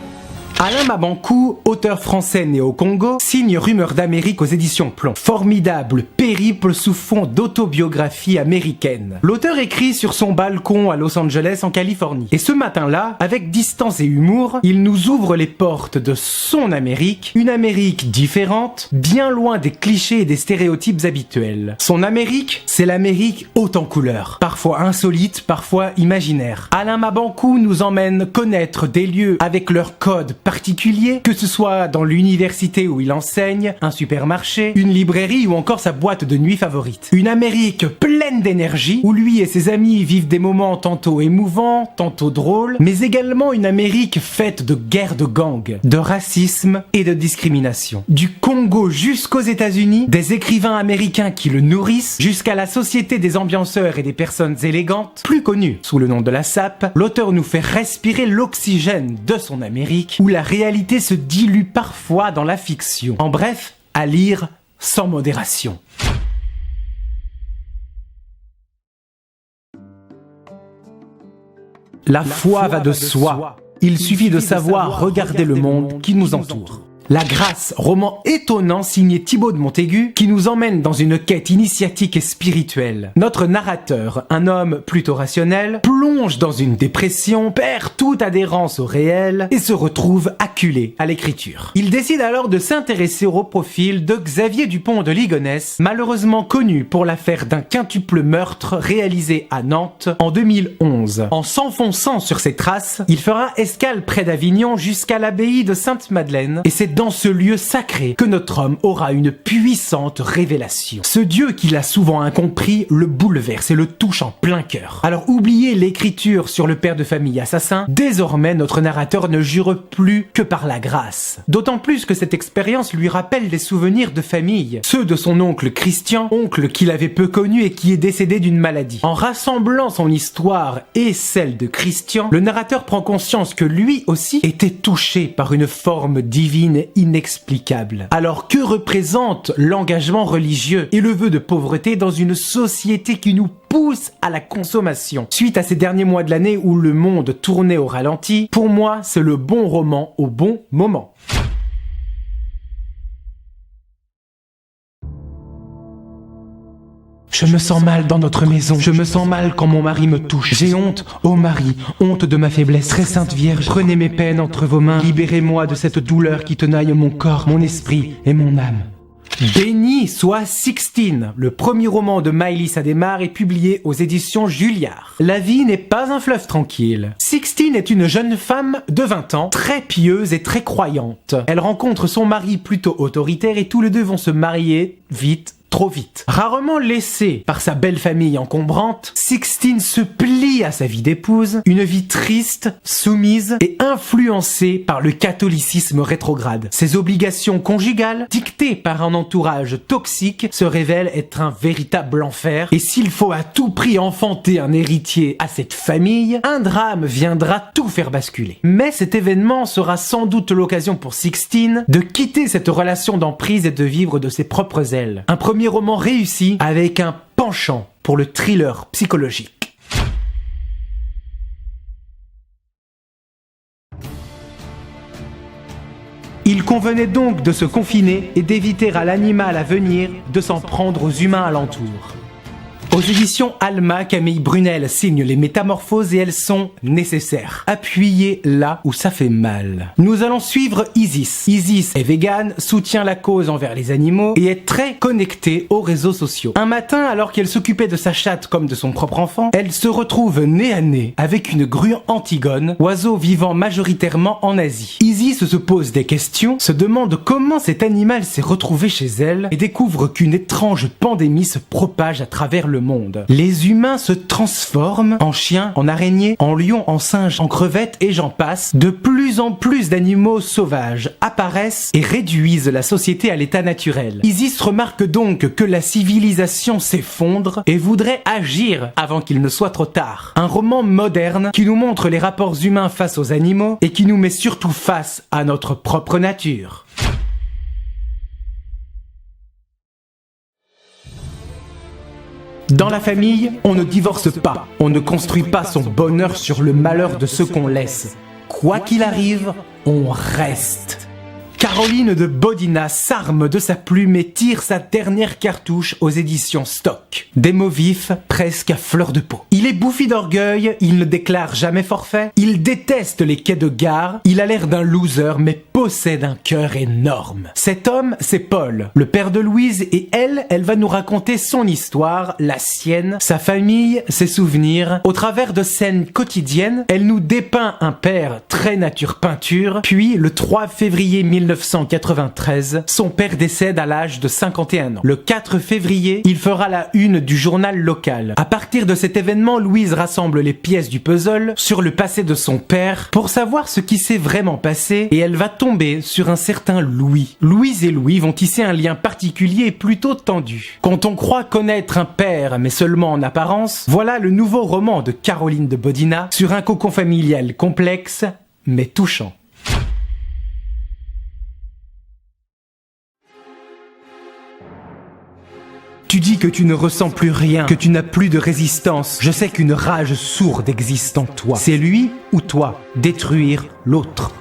Alain Mabankou, auteur français né au Congo, signe Rumeurs d'Amérique aux éditions Plomb. Formidable périple sous fond d'autobiographie américaine. L'auteur écrit sur son balcon à Los Angeles en Californie. Et ce matin-là, avec distance et humour, il nous ouvre les portes de son Amérique, une Amérique différente, bien loin des clichés et des stéréotypes habituels. Son Amérique, c'est l'Amérique haute en couleurs, parfois insolite, parfois imaginaire. Alain Mabankou nous emmène connaître des lieux avec leurs codes particulier, que ce soit dans l'université où il enseigne, un supermarché, une librairie ou encore sa boîte de nuit favorite. Une Amérique pleine d'énergie, où lui et ses amis vivent des moments tantôt émouvants, tantôt drôles, mais également une Amérique faite de guerres de gangs, de racisme et de discrimination. Du Congo jusqu'aux États-Unis, des écrivains américains qui le nourrissent, jusqu'à la société des ambianceurs et des personnes élégantes, plus connue sous le nom de la SAP, l'auteur nous fait respirer l'oxygène de son Amérique, où la réalité se dilue parfois dans la fiction. En bref, à lire sans modération. La foi va de soi. Il suffit de savoir regarder le monde qui nous entoure. La Grâce, roman étonnant signé Thibaut de Montaigu, qui nous emmène dans une quête initiatique et spirituelle. Notre narrateur, un homme plutôt rationnel, plonge dans une dépression, perd toute adhérence au réel et se retrouve acculé à l'écriture. Il décide alors de s'intéresser au profil de Xavier Dupont de Ligonnès, malheureusement connu pour l'affaire d'un quintuple meurtre réalisé à Nantes en 2011. En s'enfonçant sur ses traces, il fera escale près d'Avignon jusqu'à l'abbaye de Sainte-Madeleine, et c'est dans ce lieu sacré que notre homme aura une puissante révélation. Ce Dieu qu'il a souvent incompris le bouleverse et le touche en plein cœur. Alors oubliez l'écriture sur le père de famille assassin, désormais notre narrateur ne jure plus que par la grâce. D'autant plus que cette expérience lui rappelle des souvenirs de famille, ceux de son oncle Christian, oncle qu'il avait peu connu et qui est décédé d'une maladie. En rassemblant son histoire et celle de Christian, le narrateur prend conscience que lui aussi était touché par une forme divine inexplicable. Alors que représente l'engagement religieux et le vœu de pauvreté dans une société qui nous pousse à la consommation? Suite à ces derniers mois de l'année où le monde tournait au ralenti, pour moi, c'est le bon roman au bon moment. Je me sens mal dans notre maison, je me sens mal quand mon mari me touche. J'ai honte, ô Marie, honte de ma faiblesse. Très sainte Vierge, prenez mes peines entre vos mains, libérez-moi de cette douleur qui tenaille mon corps, mon esprit et mon âme. Béni soit Sixtine, le premier roman de Maëlys Adhémar est publié aux éditions Julliard. La vie n'est pas un fleuve tranquille. Sixtine est une jeune femme de 20 ans, très pieuse et très croyante. Elle rencontre son mari plutôt autoritaire et tous les deux vont se marier vite. Trop vite. Rarement laissée par sa belle famille encombrante, Sixtine se plie à sa vie d'épouse, une vie triste, soumise et influencée par le catholicisme rétrograde. Ses obligations conjugales, dictées par un entourage toxique, se révèlent être un véritable enfer, et s'il faut à tout prix enfanter un héritier à cette famille, un drame viendra tout faire basculer. Mais cet événement sera sans doute l'occasion pour Sixtine de quitter cette relation d'emprise et de vivre de ses propres ailes. Un premier roman réussi avec un penchant pour le thriller psychologique. Il convenait donc de se confiner et d'éviter à l'animal à venir de s'en prendre aux humains alentours. Aux éditions Alma, Camille Brunel signe les métamorphoses et elles sont nécessaires. Appuyez là où ça fait mal. Nous allons suivre Isis. Isis est végane, soutient la cause envers les animaux et est très connectée aux réseaux sociaux. Un matin, alors qu'elle s'occupait de sa chatte comme de son propre enfant, elle se retrouve nez à nez avec une grue Antigone, oiseau vivant majoritairement en Asie. Isis se pose des questions, se demande comment cet animal s'est retrouvé chez elle et découvre qu'une étrange pandémie se propage à travers le le monde. Les humains se transforment en chiens, en araignées, en lions, en singes, en crevettes et j'en passe. De plus en plus d'animaux sauvages apparaissent et réduisent la société à l'état naturel. Isis remarque donc que la civilisation s'effondre et voudrait agir avant qu'il ne soit trop tard. Un roman moderne qui nous montre les rapports humains face aux animaux et qui nous met surtout face à notre propre nature. Dans la famille, on ne divorce pas, on ne construit pas son bonheur sur le malheur de ceux qu'on laisse. Quoi qu'il arrive, on reste. Caroline de Bodina s'arme de sa plume et tire sa dernière cartouche aux éditions Stock. Des mots vifs, presque à fleur de peau. Il est bouffi d'orgueil, il ne déclare jamais forfait, il déteste les quais de gare, il a l'air d'un loser mais possède un cœur énorme. Cet homme, c'est Paul, le père de Louise, et elle va nous raconter son histoire, la sienne, sa famille, ses souvenirs. Au travers de scènes quotidiennes, elle nous dépeint un père très nature peinture, puis le 3 février 1993, son père décède à l'âge de 51 ans. Le 4 février, il fera la une du journal local. À partir de cet événement, Louise rassemble les pièces du puzzle sur le passé de son père pour savoir ce qui s'est vraiment passé et elle va tomber sur un certain Louis. Louise et Louis vont tisser un lien particulier et plutôt tendu. Quand on croit connaître un père, mais seulement en apparence, voilà le nouveau roman de Caroline de Bodina sur un cocon familial complexe, mais touchant. Tu dis que tu ne ressens plus rien, que tu n'as plus de résistance. Je sais qu'une rage sourde existe en toi. C'est lui ou toi, détruire l'autre.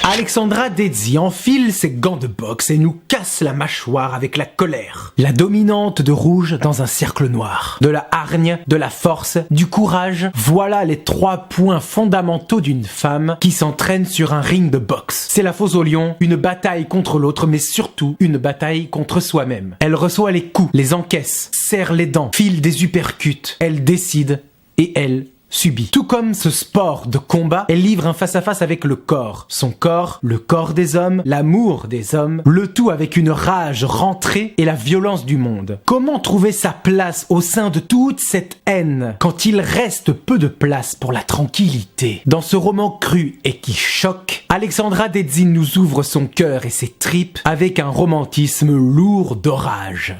Alexandra Dedzi enfile ses gants de boxe et nous casse la mâchoire avec la colère. La dominante de rouge dans un cercle noir. De la hargne, de la force, du courage. Voilà les 3 points fondamentaux d'une femme qui s'entraîne sur un ring de boxe. C'est la fosse au lion, une bataille contre l'autre, mais surtout une bataille contre soi-même. Elle reçoit les coups, les encaisse, serre les dents, file des uppercuts. Elle décide et elle subit. Tout comme ce sport de combat, elle livre un face-à-face avec le corps. Son corps, le corps des hommes, l'amour des hommes, le tout avec une rage rentrée et la violence du monde. Comment trouver sa place au sein de toute cette haine quand il reste peu de place pour la tranquillité? Dans ce roman cru et qui choque, Alexandra Dedzi nous ouvre son cœur et ses tripes avec un romantisme lourd d'orage.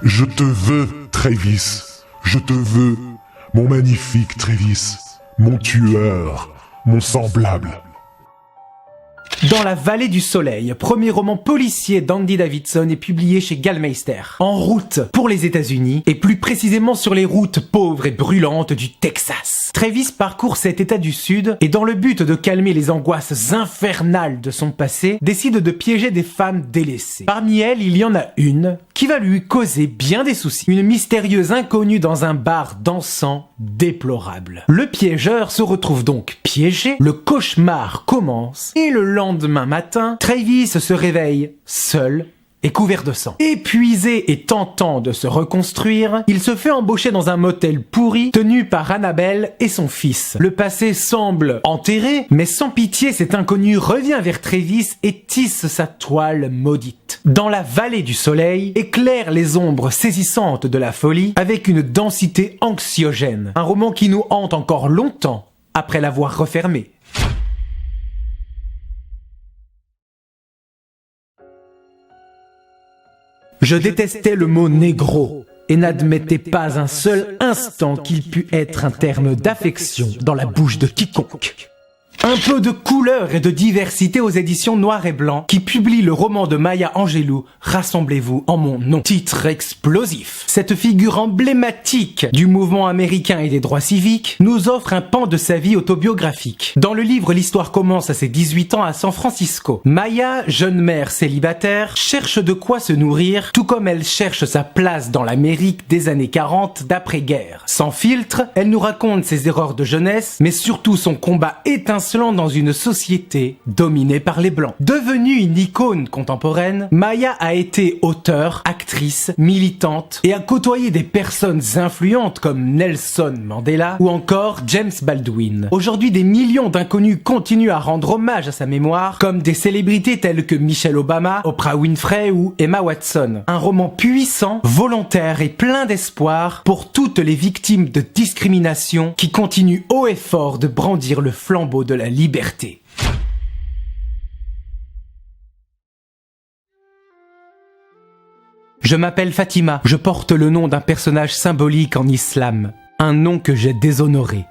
Je te veux, Travis. Je te veux, mon magnifique Travis. Mon tueur, mon semblable. Dans la vallée du soleil, premier roman policier d'Andy Davidson est publié chez Gallmeister. En route pour les États-Unis et plus précisément sur les routes pauvres et brûlantes du Texas. Travis parcourt cet état du sud et dans le but de calmer les angoisses infernales de son passé, décide de piéger des femmes délaissées. Parmi elles, il y en a une qui va lui causer bien des soucis. Une mystérieuse inconnue dans un bar dansant déplorable. Le piégeur se retrouve donc piégé, le cauchemar commence et le lendemain matin, Travis se réveille seul et couvert de sang. Épuisé et tentant de se reconstruire, il se fait embaucher dans un motel pourri tenu par Annabelle et son fils. Le passé semble enterré, mais sans pitié, cet inconnu revient vers Travis et tisse sa toile maudite. Dans la vallée du soleil, éclaire les ombres saisissantes de la folie avec une densité anxiogène. Un roman qui nous hante encore longtemps après l'avoir refermé. Je détestais le mot négro et n'admettais pas un seul instant qu'il pût être un terme d'affection dans la bouche de quiconque. Un peu de couleur et de diversité aux éditions Noir et Blanc qui publient le roman de Maya Angelou, Rassemblez-vous en mon nom. Titre explosif. Cette figure emblématique du mouvement américain et des droits civiques nous offre un pan de sa vie autobiographique. Dans le livre, l'histoire commence à ses 18 ans à San Francisco. Maya, jeune mère célibataire, cherche de quoi se nourrir, tout comme elle cherche sa place dans l'Amérique des années 40 d'après-guerre. Sans filtre, elle nous raconte ses erreurs de jeunesse, mais surtout son combat étincelant étincelant dans une société dominée par les Blancs. Devenue une icône contemporaine, Maya a été auteure, actrice, militante et a côtoyé des personnes influentes comme Nelson Mandela ou encore James Baldwin. Aujourd'hui, des millions d'inconnus continuent à rendre hommage à sa mémoire, comme des célébrités telles que Michelle Obama, Oprah Winfrey ou Emma Watson. Un roman puissant, volontaire et plein d'espoir pour toutes les victimes de discrimination qui continuent haut et fort de brandir le flambeau de la liberté. Je m'appelle Fatima, je porte le nom d'un personnage symbolique en islam, un nom que j'ai déshonoré.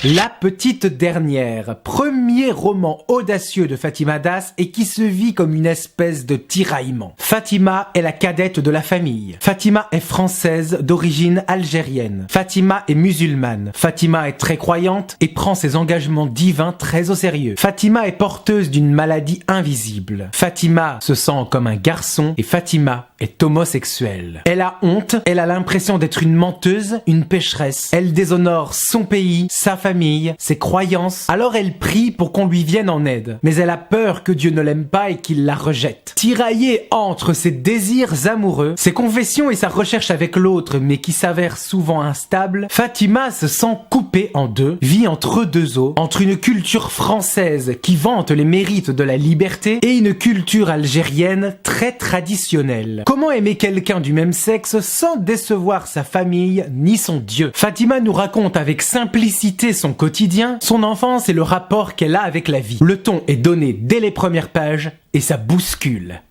La petite dernière, premier roman audacieux de Fatima Das et qui se vit comme une espèce de tiraillement. Fatima est la cadette de la famille. Fatima est française d'origine algérienne. Fatima est musulmane. Fatima est très croyante et prend ses engagements divins très au sérieux. Fatima est porteuse d'une maladie invisible. Fatima se sent comme un garçon et Fatima est homosexuelle. Elle a honte, elle a l'impression d'être une menteuse, une pécheresse. Elle déshonore son pays, sa famille, ses croyances, alors elle prie pour qu'on lui vienne en aide. Mais elle a peur que Dieu ne l'aime pas et qu'il la rejette. Tiraillée entre ses désirs amoureux, ses confessions et sa recherche avec l'autre, mais qui s'avère souvent instable, Fatima se sent coupée en deux, vit entre deux eaux, entre une culture française qui vante les mérites de la liberté et une culture algérienne très traditionnelle. Comment aimer quelqu'un du même sexe sans décevoir sa famille ni son Dieu? Fatima nous raconte avec simplicité son quotidien, son enfance et le rapport qu'elle a avec la vie. Le ton est donné dès les premières pages et ça bouscule.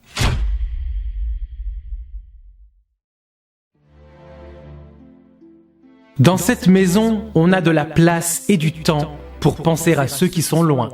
Dans cette maison, on a de la place et du temps pour penser à ceux qui sont loin.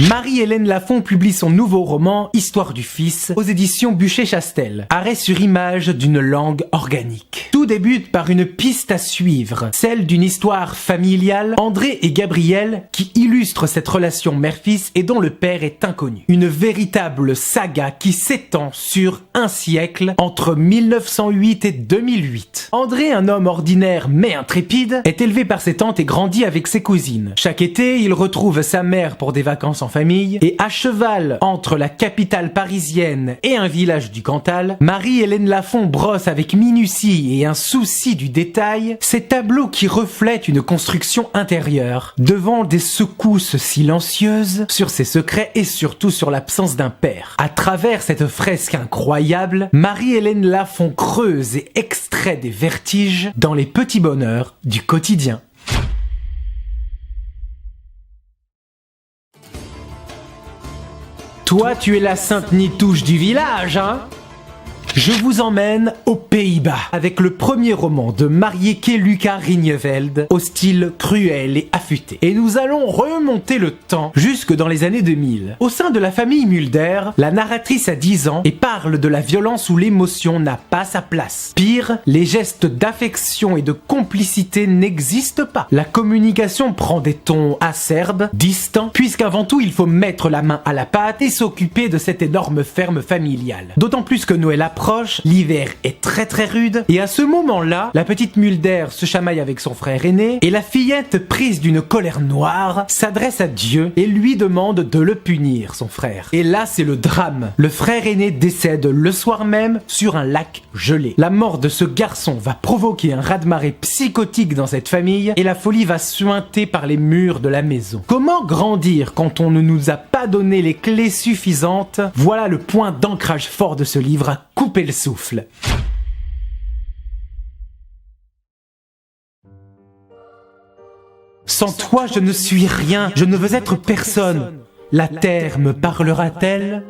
Marie-Hélène Lafont publie son nouveau roman « Histoire du fils » aux éditions Buchet-Chastel. Arrêt sur image d'une langue organique. Tout débute par une piste à suivre, celle d'une histoire familiale, André et Gabriel, qui illustre cette relation mère-fils et dont le père est inconnu. Une véritable saga qui s'étend sur un siècle, entre 1908 et 2008. André, un homme ordinaire mais intrépide, est élevé par ses tantes et grandit avec ses cousines. Chaque été, il retrouve sa mère pour des vacances en famille, et à cheval entre la capitale parisienne et un village du Cantal, Marie-Hélène Lafont brosse avec minutie et un souci du détail ces tableaux qui reflètent une construction intérieure, devant des secousses silencieuses sur ses secrets et surtout sur l'absence d'un père. À travers cette fresque incroyable, Marie-Hélène Lafont creuse et extrait des vertiges dans les petits bonheurs du quotidien. Toi, tu es la sainte nitouche du village, hein? Je vous emmène aux Pays-Bas avec le premier roman de Marieke Lucas Rijneveld au style cruel et affûté. Et nous allons remonter le temps jusque dans les années 2000. Au sein de la famille Mulder, la narratrice a 10 ans et parle de la violence où l'émotion n'a pas sa place. Pire, les gestes d'affection et de complicité n'existent pas. La communication prend des tons acerbes, distants, puisqu'avant tout il faut mettre la main à la pâte et s'occuper de cette énorme ferme familiale. D'autant plus que Noël approche, l'hiver est très rude, et à ce moment-là, la petite Mulder se chamaille avec son frère aîné, et la fillette, prise d'une colère noire, s'adresse à Dieu et lui demande de le punir, son frère. Et là, c'est le drame. Le frère aîné décède le soir même sur un lac gelé. La mort de ce garçon va provoquer un raz-de-marée psychotique dans cette famille, et la folie va suinter par les murs de la maison. Comment grandir quand on ne nous a pas donné les clés suffisantes? Voilà le point d'ancrage fort de ce livre à couper le souffle. Sans toi, je ne suis rien, je ne veux être personne. La terre me parlera-t-elle?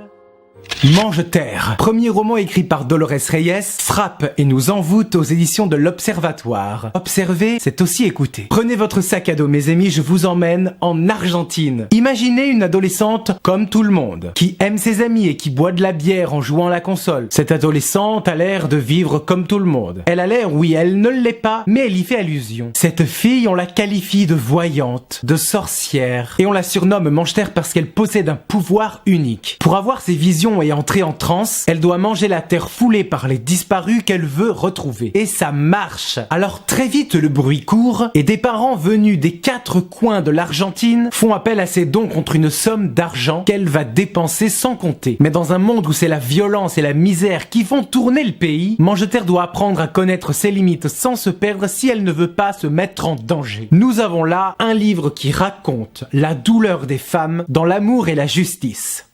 Mange terre, premier roman écrit par Dolores Reyes, frappe et nous envoûte aux éditions de l'Observatoire. Observer, c'est aussi écouter. Prenez votre sac à dos, mes amis, je vous emmène en Argentine. Imaginez une adolescente comme tout le monde, qui aime ses amis et qui boit de la bière en jouant à la console. Cette adolescente a l'air de vivre comme tout le monde. Elle a l'air, oui, elle ne l'est pas, mais elle y fait allusion. Cette fille, on la qualifie de voyante, de sorcière, et on la surnomme Mange-Terre parce qu'elle possède un pouvoir unique. Pour avoir ces visions vision est entrée en transe, elle doit manger la terre foulée par les disparus qu'elle veut retrouver. Et ça marche. Alors très vite le bruit court et des parents venus des 4 coins de l'Argentine font appel à ses dons contre une somme d'argent qu'elle va dépenser sans compter. Mais dans un monde où c'est la violence et la misère qui font tourner le pays, Mangeterre doit apprendre à connaître ses limites sans se perdre si elle ne veut pas se mettre en danger. Nous avons là un livre qui raconte la douleur des femmes dans l'amour et la justice.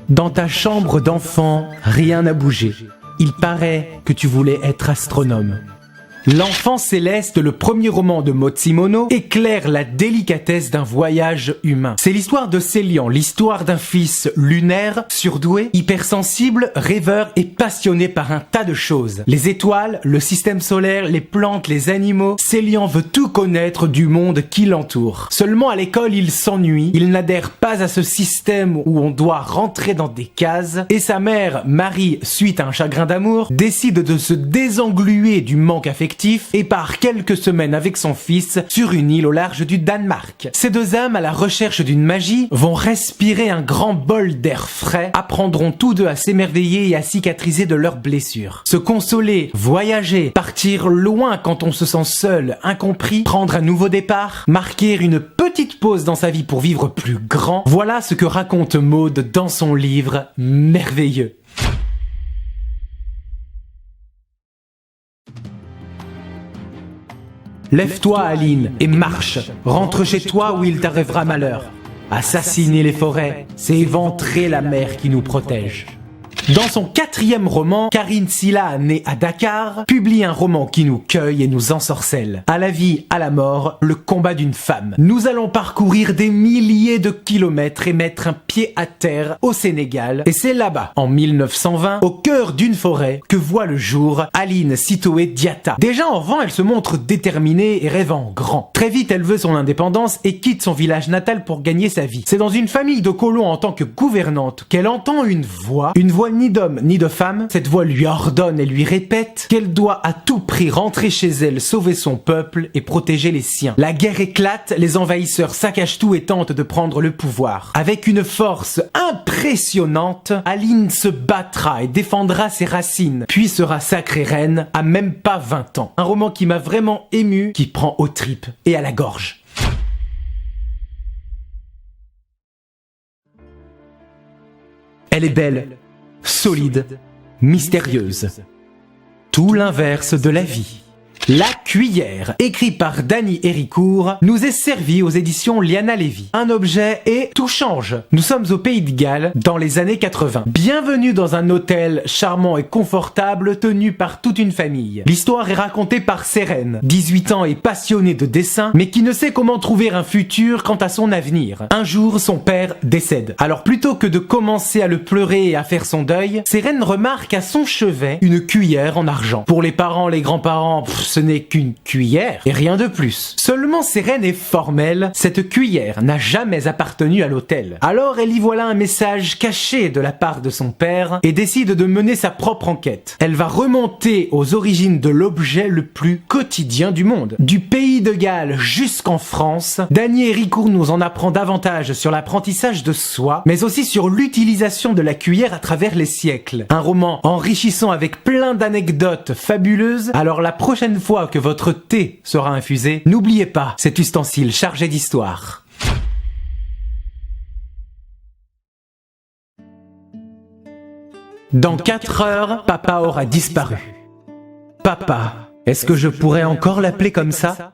Dans ta chambre d'enfant, rien n'a bougé. Il paraît que tu voulais être astronome. L'enfant céleste, le premier roman de Motsumono, éclaire la délicatesse d'un voyage humain. C'est l'histoire de Célian, l'histoire d'un fils lunaire, surdoué, hypersensible, rêveur et passionné par un tas de choses. Les étoiles, le système solaire, les plantes, les animaux, Célian veut tout connaître du monde qui l'entoure. Seulement à l'école, il s'ennuie, il n'adhère pas à ce système où on doit rentrer dans des cases, et sa mère, Marie, suite à un chagrin d'amour, décide de se désengluer du manque affectif et part quelques semaines avec son fils sur une île au large du Danemark. Ces deux âmes à la recherche d'une magie vont respirer un grand bol d'air frais, apprendront tous deux à s'émerveiller et à cicatriser de leurs blessures. Se consoler, voyager, partir loin quand on se sent seul, incompris, prendre un nouveau départ, marquer une petite pause dans sa vie pour vivre plus grand, voilà ce que raconte Maud dans son livre merveilleux. Lève-toi, Aline, et marche. Rentre chez toi où il t'arrivera malheur. Assassiner les forêts, c'est éventrer la mer qui nous protège. Dans son 4e roman, Karine Silla, née à Dakar, publie un roman qui nous cueille et nous ensorcelle. À la vie, à la mort, le combat d'une femme. Nous allons parcourir des milliers de kilomètres et mettre un pied à terre au Sénégal. Et c'est là-bas, en 1920, au cœur d'une forêt, que voit le jour Aline Sitoé Diatta. Déjà enfant, elle se montre déterminée et rêvant grand. Très vite, elle veut son indépendance et quitte son village natal pour gagner sa vie. C'est dans une famille de colons en tant que gouvernante qu'elle entend une voix ni d'homme ni de femme. Cette voix lui ordonne et lui répète qu'elle doit à tout prix rentrer chez elle, sauver son peuple et protéger les siens. La guerre éclate, les envahisseurs saccagent tout et tentent de prendre le pouvoir. Avec une force impressionnante, Aline se battra et défendra ses racines, puis sera sacrée reine à même pas 20 ans. Un roman qui m'a vraiment ému, qui prend aux tripes et à la gorge. Elle est belle, solide, mystérieuse. Tout l'inverse de la vie. La cuillère, écrit par Dany Héricourt, nous est servi aux éditions Liana Levy. Un objet et tout change. Nous sommes au Pays de Galles, dans les années 80. Bienvenue dans un hôtel charmant et confortable tenu par toute une famille. L'histoire est racontée par Sérène, 18 ans et passionnée de dessin, mais qui ne sait comment trouver un futur quant à son avenir. Un jour, son père décède. Alors plutôt que de commencer à le pleurer et à faire son deuil, Sérène remarque à son chevet une cuillère en argent. Pour les parents, les grands-parents, ce n'est qu'une cuillère et rien de plus. Seulement Sérène est formelle, cette cuillère n'a jamais appartenu à l'hôtel. Alors elle y voit là un message caché de la part de son père et décide de mener sa propre enquête. Elle va remonter aux origines de l'objet le plus quotidien du monde. Du Pays de Galles jusqu'en France, Dany Héricourt nous en apprend davantage sur l'apprentissage de soi, mais aussi sur l'utilisation de la cuillère à travers les siècles. Un roman enrichissant avec plein d'anecdotes fabuleuses. Alors la prochaine fois que votre thé sera infusé, n'oubliez pas cet ustensile chargé d'histoire. Dans 4 heures, papa aura disparu. Papa, est-ce que je pourrais encore l'appeler comme ça ?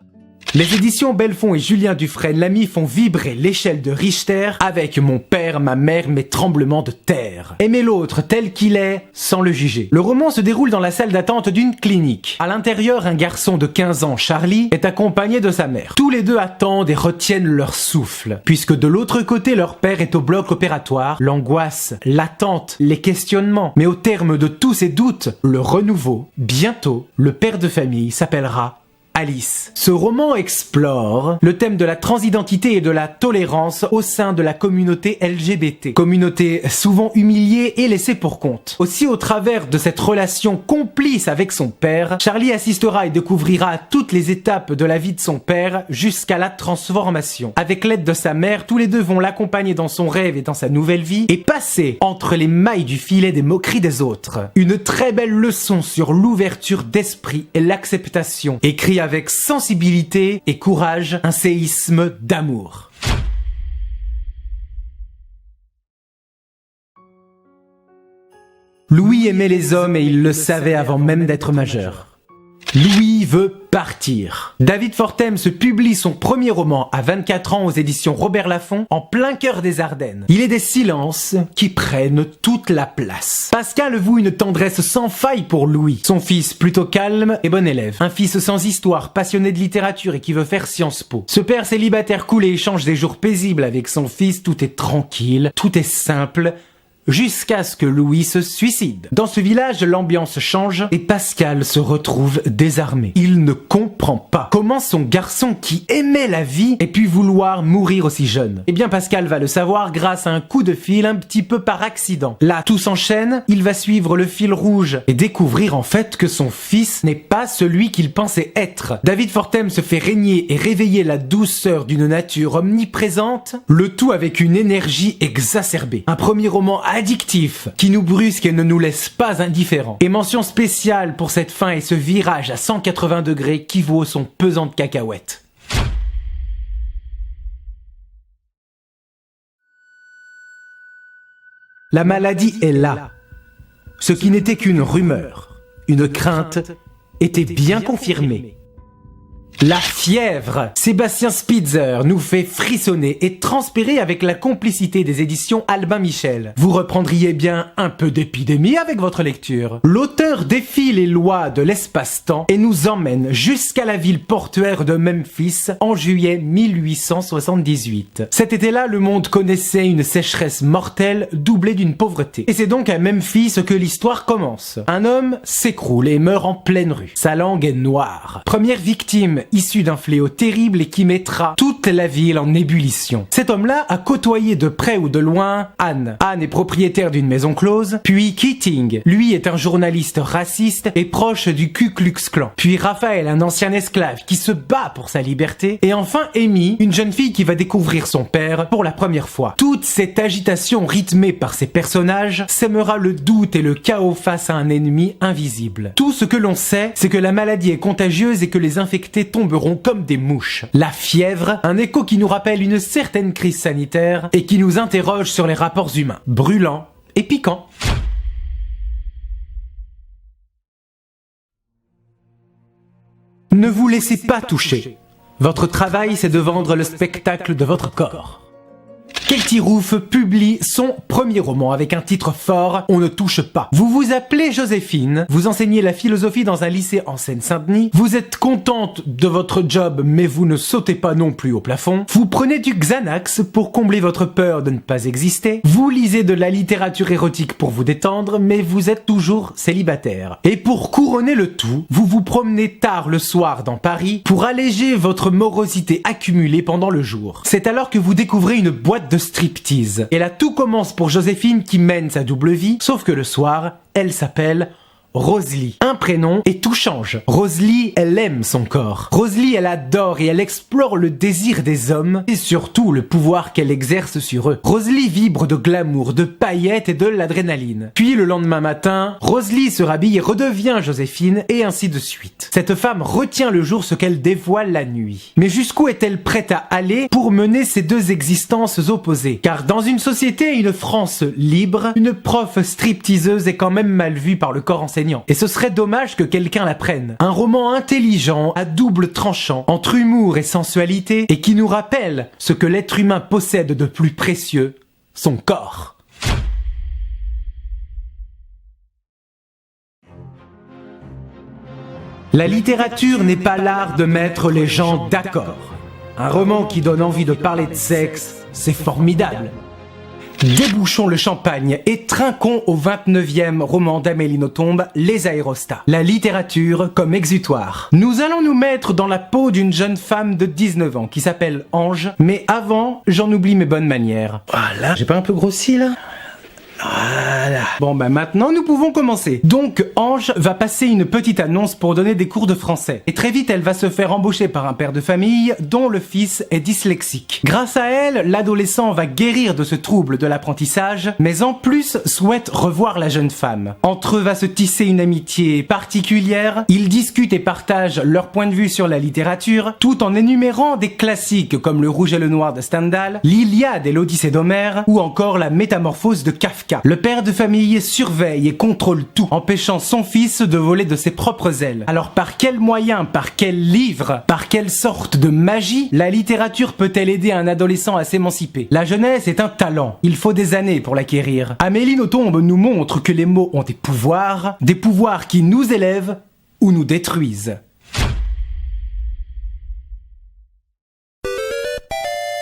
Les éditions Belfond et Julien Dufresne Lamy font vibrer l'échelle de Richter avec Mon père, ma mère, mes tremblements de terre. Aimer l'autre tel qu'il est, sans le juger. Le roman se déroule dans la salle d'attente d'une clinique. À l'intérieur, un garçon de 15 ans, Charlie, est accompagné de sa mère. Tous les deux attendent et retiennent leur souffle, puisque de l'autre côté, leur père est au bloc opératoire. L'angoisse, l'attente, les questionnements. Mais au terme de tous ces doutes, le renouveau. Bientôt, le père de famille s'appellera Alice. Ce roman explore le thème de la transidentité et de la tolérance au sein de la communauté LGBT. Communauté souvent humiliée et laissée pour compte. Aussi, au travers de cette relation complice avec son père, Charlie assistera et découvrira toutes les étapes de la vie de son père jusqu'à la transformation. Avec l'aide de sa mère, tous les deux vont l'accompagner dans son rêve et dans sa nouvelle vie et passer entre les mailles du filet des moqueries des autres. Une très belle leçon sur l'ouverture d'esprit et l'acceptation, écrit avec sensibilité et courage, un séisme d'amour. Louis aimait les hommes et il le savait avant même d'être majeur. Louis veut partir. David Fortem se publie son premier roman à 24 ans aux éditions Robert Laffont, en plein cœur des Ardennes. Il est des silences qui prennent toute la place. Pascal voue une tendresse sans faille pour Louis, son fils plutôt calme et bon élève. Un fils sans histoire, passionné de littérature et qui veut faire Sciences Po. Ce père célibataire cool et échange des jours paisibles avec son fils, tout est tranquille, tout est simple, jusqu'à ce que Louis se suicide. Dans ce village, l'ambiance change et Pascal se retrouve désarmé. Il ne comprend pas comment son garçon qui aimait la vie ait pu vouloir mourir aussi jeune. Eh bien, Pascal va le savoir grâce à un coup de fil un petit peu par accident. Là, tout s'enchaîne, il va suivre le fil rouge et découvrir en fait que son fils n'est pas celui qu'il pensait être. David Fortem se fait régner et réveiller la douceur d'une nature omniprésente, le tout avec une énergie exacerbée. Un premier roman addictif, qui nous brusque et ne nous laisse pas indifférents. Et mention spéciale pour cette fin et ce virage à 180 degrés qui vaut son pesant de cacahuètes. La maladie est là. Ce qui n'était qu'une rumeur, une crainte, était bien confirmée. La fièvre. Sébastien Spitzer nous fait frissonner et transpirer avec la complicité des éditions Albin Michel. Vous reprendriez bien un peu d'épidémie avec votre lecture. L'auteur défie les lois de l'espace-temps et nous emmène jusqu'à la ville portuaire de Memphis en juillet 1878. Cet été-là, le monde connaissait une sécheresse mortelle doublée d'une pauvreté. Et c'est donc à Memphis que l'histoire commence. Un homme s'écroule et meurt en pleine rue. Sa langue est noire. Première victime issu d'un fléau terrible et qui mettra toute la ville en ébullition. Cet homme-là a côtoyé de près ou de loin Anne. Anne est propriétaire d'une maison close, puis Keating. Lui est un journaliste raciste et proche du Ku Klux Klan. Puis Raphaël, un ancien esclave qui se bat pour sa liberté. Et enfin Amy, une jeune fille qui va découvrir son père pour la première fois. Toute cette agitation rythmée par ces personnages sèmera le doute et le chaos face à un ennemi invisible. Tout ce que l'on sait, c'est que la maladie est contagieuse et que les infectés tomberont comme des mouches. La fièvre, un écho qui nous rappelle une certaine crise sanitaire et qui nous interroge sur les rapports humains, brûlants et piquants. Ne vous laissez pas toucher. Votre travail, c'est de vendre le spectacle de votre corps. Katie Roof publie son premier roman avec un titre fort, On ne touche pas. Vous vous appelez Joséphine, vous enseignez la philosophie dans un lycée en Seine-Saint-Denis, vous êtes contente de votre job mais vous ne sautez pas non plus au plafond, vous prenez du Xanax pour combler votre peur de ne pas exister, vous lisez de la littérature érotique pour vous détendre mais vous êtes toujours célibataire. Et pour couronner le tout, vous vous promenez tard le soir dans Paris pour alléger votre morosité accumulée pendant le jour. C'est alors que vous découvrez une boîte de striptease. Et là tout commence pour Joséphine qui mène sa double vie, sauf que le soir, elle s'appelle Rosalie. Un prénom et tout change. Rosalie, elle aime son corps. Rosalie, elle adore et elle explore le désir des hommes et surtout le pouvoir qu'elle exerce sur eux. Rosalie vibre de glamour, de paillettes et de l'adrénaline. Puis le lendemain matin, Rosalie se rhabille et redevient Joséphine et ainsi de suite. Cette femme retient le jour ce qu'elle dévoile la nuit. Mais jusqu'où est-elle prête à aller pour mener ces deux existences opposées? Car dans une société et une France libre, une prof stripteaseuse est quand même mal vue par le corps enseignant. Et ce serait dommage que quelqu'un la prenne. Un roman intelligent, à double tranchant, entre humour et sensualité, et qui nous rappelle ce que l'être humain possède de plus précieux, son corps. La littérature n'est pas l'art de mettre les gens d'accord. Un roman qui donne envie de parler de sexe, c'est formidable. Débouchons le champagne et trinquons au 29e roman d'Amélie Nothomb, Les Aérostats. La littérature comme exutoire. Nous allons nous mettre dans la peau d'une jeune femme de 19 ans qui s'appelle Ange, mais avant, j'en oublie mes bonnes manières. Voilà, j'ai pas un peu grossi là ? Voilà. Bon bah maintenant nous pouvons commencer. Donc Ange va passer une petite annonce pour donner des cours de français. Et très vite elle va se faire embaucher par un père de famille dont le fils est dyslexique. Grâce à elle, l'adolescent va guérir de ce trouble de l'apprentissage, mais en plus souhaite revoir la jeune femme. Entre eux va se tisser une amitié particulière, ils discutent et partagent leur point de vue sur la littérature, tout en énumérant des classiques comme Le Rouge et le Noir de Stendhal, l'Iliade et l'Odyssée d'Homère, ou encore la Métamorphose de Kafka. Le père de famille surveille et contrôle tout, empêchant son fils de voler de ses propres ailes. Alors par quels moyens, par quel livre, par quelle sorte de magie, la littérature peut-elle aider un adolescent à s'émanciper? La jeunesse est un talent, il faut des années pour l'acquérir. Amélie Nothomb nous montre que les mots ont des pouvoirs qui nous élèvent ou nous détruisent.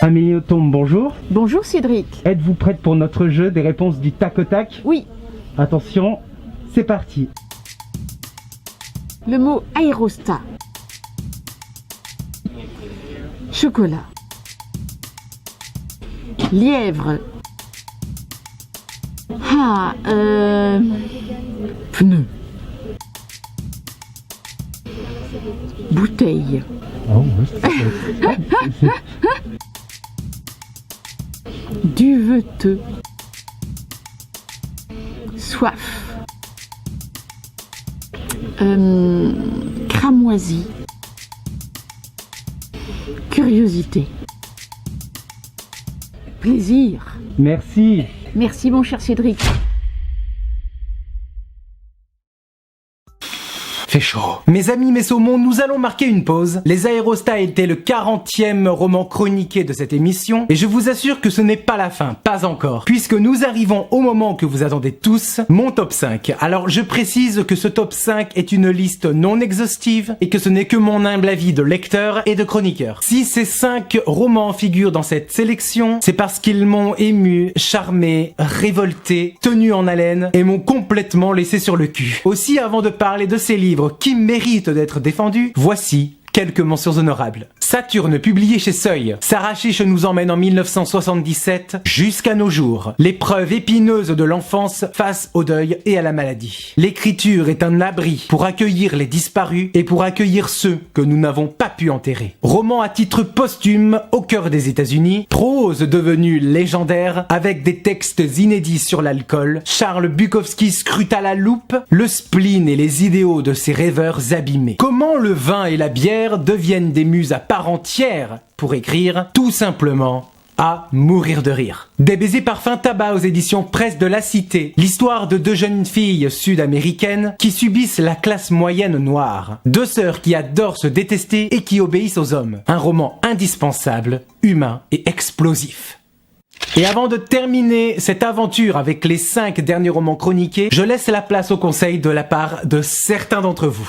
Amélie Nothomb, bonjour. Bonjour Cédric. Êtes-vous prête pour notre jeu des réponses du tac au tac? Oui, Attention, c'est parti. le mot aérostat. Chocolat. Lièvre. Pneu. Bouteille. Duveteux. Soif. Cramoisi. Curiosité. Plaisir. Merci. Merci mon cher Cédric. Fait chaud. Mes amis, mes saumons, nous allons marquer une pause. Les Aérostats étaient le 40e roman chroniqué de cette émission, et je vous assure que ce n'est pas la fin, pas encore, puisque nous arrivons au moment que vous attendez tous, mon top 5. Alors je précise que ce top 5 est une liste non exhaustive, et que ce n'est que mon humble avis de lecteur et de chroniqueur. Si ces 5 romans figurent dans cette sélection, c'est parce qu'ils m'ont ému, charmé, révolté, tenu en haleine, et m'ont complètement laissé sur le cul. Aussi, avant de parler de ces livres qui méritent d'être défendus, voici quelques mentions honorables. Saturne, publié chez Seuil. Sarah Chiche nous emmène en 1977 jusqu'à nos jours. L'épreuve épineuse de l'enfance face au deuil et à la maladie. L'écriture est un abri pour accueillir les disparus et pour accueillir ceux que nous n'avons pas pu enterrer. Roman à titre posthume au cœur des États-Unis. Prose devenue légendaire avec des textes inédits sur l'alcool. Charles Bukowski scruta la loupe le spleen et les idéaux de ces rêveurs abîmés. Comment le vin et la bière deviennent des muses à part entière pour écrire, tout simplement à mourir de rire. Des baisers parfums tabac aux éditions Presse de la Cité. L'histoire de 2 jeunes filles sud-américaines qui subissent la classe moyenne noire. 2 sœurs qui adorent se détester et qui obéissent aux hommes. Un roman indispensable, humain et explosif. Et avant de terminer cette aventure avec les 5 derniers romans chroniqués, je laisse la place au conseil de la part de certains d'entre vous.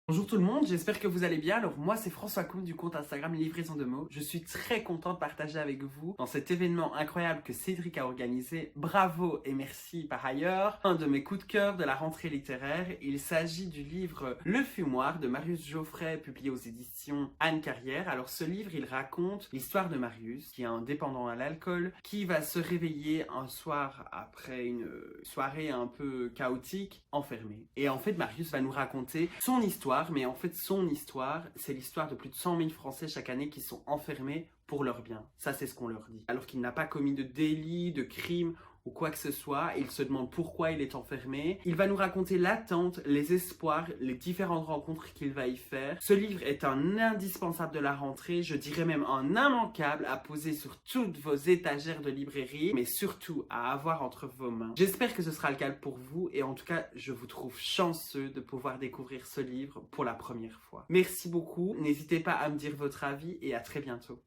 Bonjour tout le monde, j'espère que vous allez bien. Alors moi c'est François Koum du compte Instagram Livraison de mots. Je suis très content de partager avec vous dans cet événement incroyable que Cédric a organisé. Bravo et merci par ailleurs. Un de mes coups de cœur de la rentrée littéraire, il s'agit du livre Le Fumoir de Marius Geoffrey publié aux éditions Anne Carrière. Alors ce livre il raconte l'histoire de Marius qui est un dépendant à l'alcool qui va se réveiller un soir après une soirée un peu chaotique enfermé. Et en fait Marius va nous raconter son histoire. Mais en fait son histoire, c'est l'histoire de plus de 100 000 Français chaque année qui sont enfermés pour leur bien. Ça c'est ce qu'on leur dit. Alors qu'il n'a pas commis de délit, de crime ou quoi que ce soit, il se demande pourquoi il est enfermé. Il va nous raconter l'attente, les espoirs, les différentes rencontres qu'il va y faire. Ce livre est un indispensable de la rentrée, je dirais même un immanquable à poser sur toutes vos étagères de librairie, mais surtout à avoir entre vos mains. J'espère que ce sera le cas pour vous et en tout cas, je vous trouve chanceux de pouvoir découvrir ce livre pour la première fois. Merci beaucoup, n'hésitez pas à me dire votre avis et à très bientôt.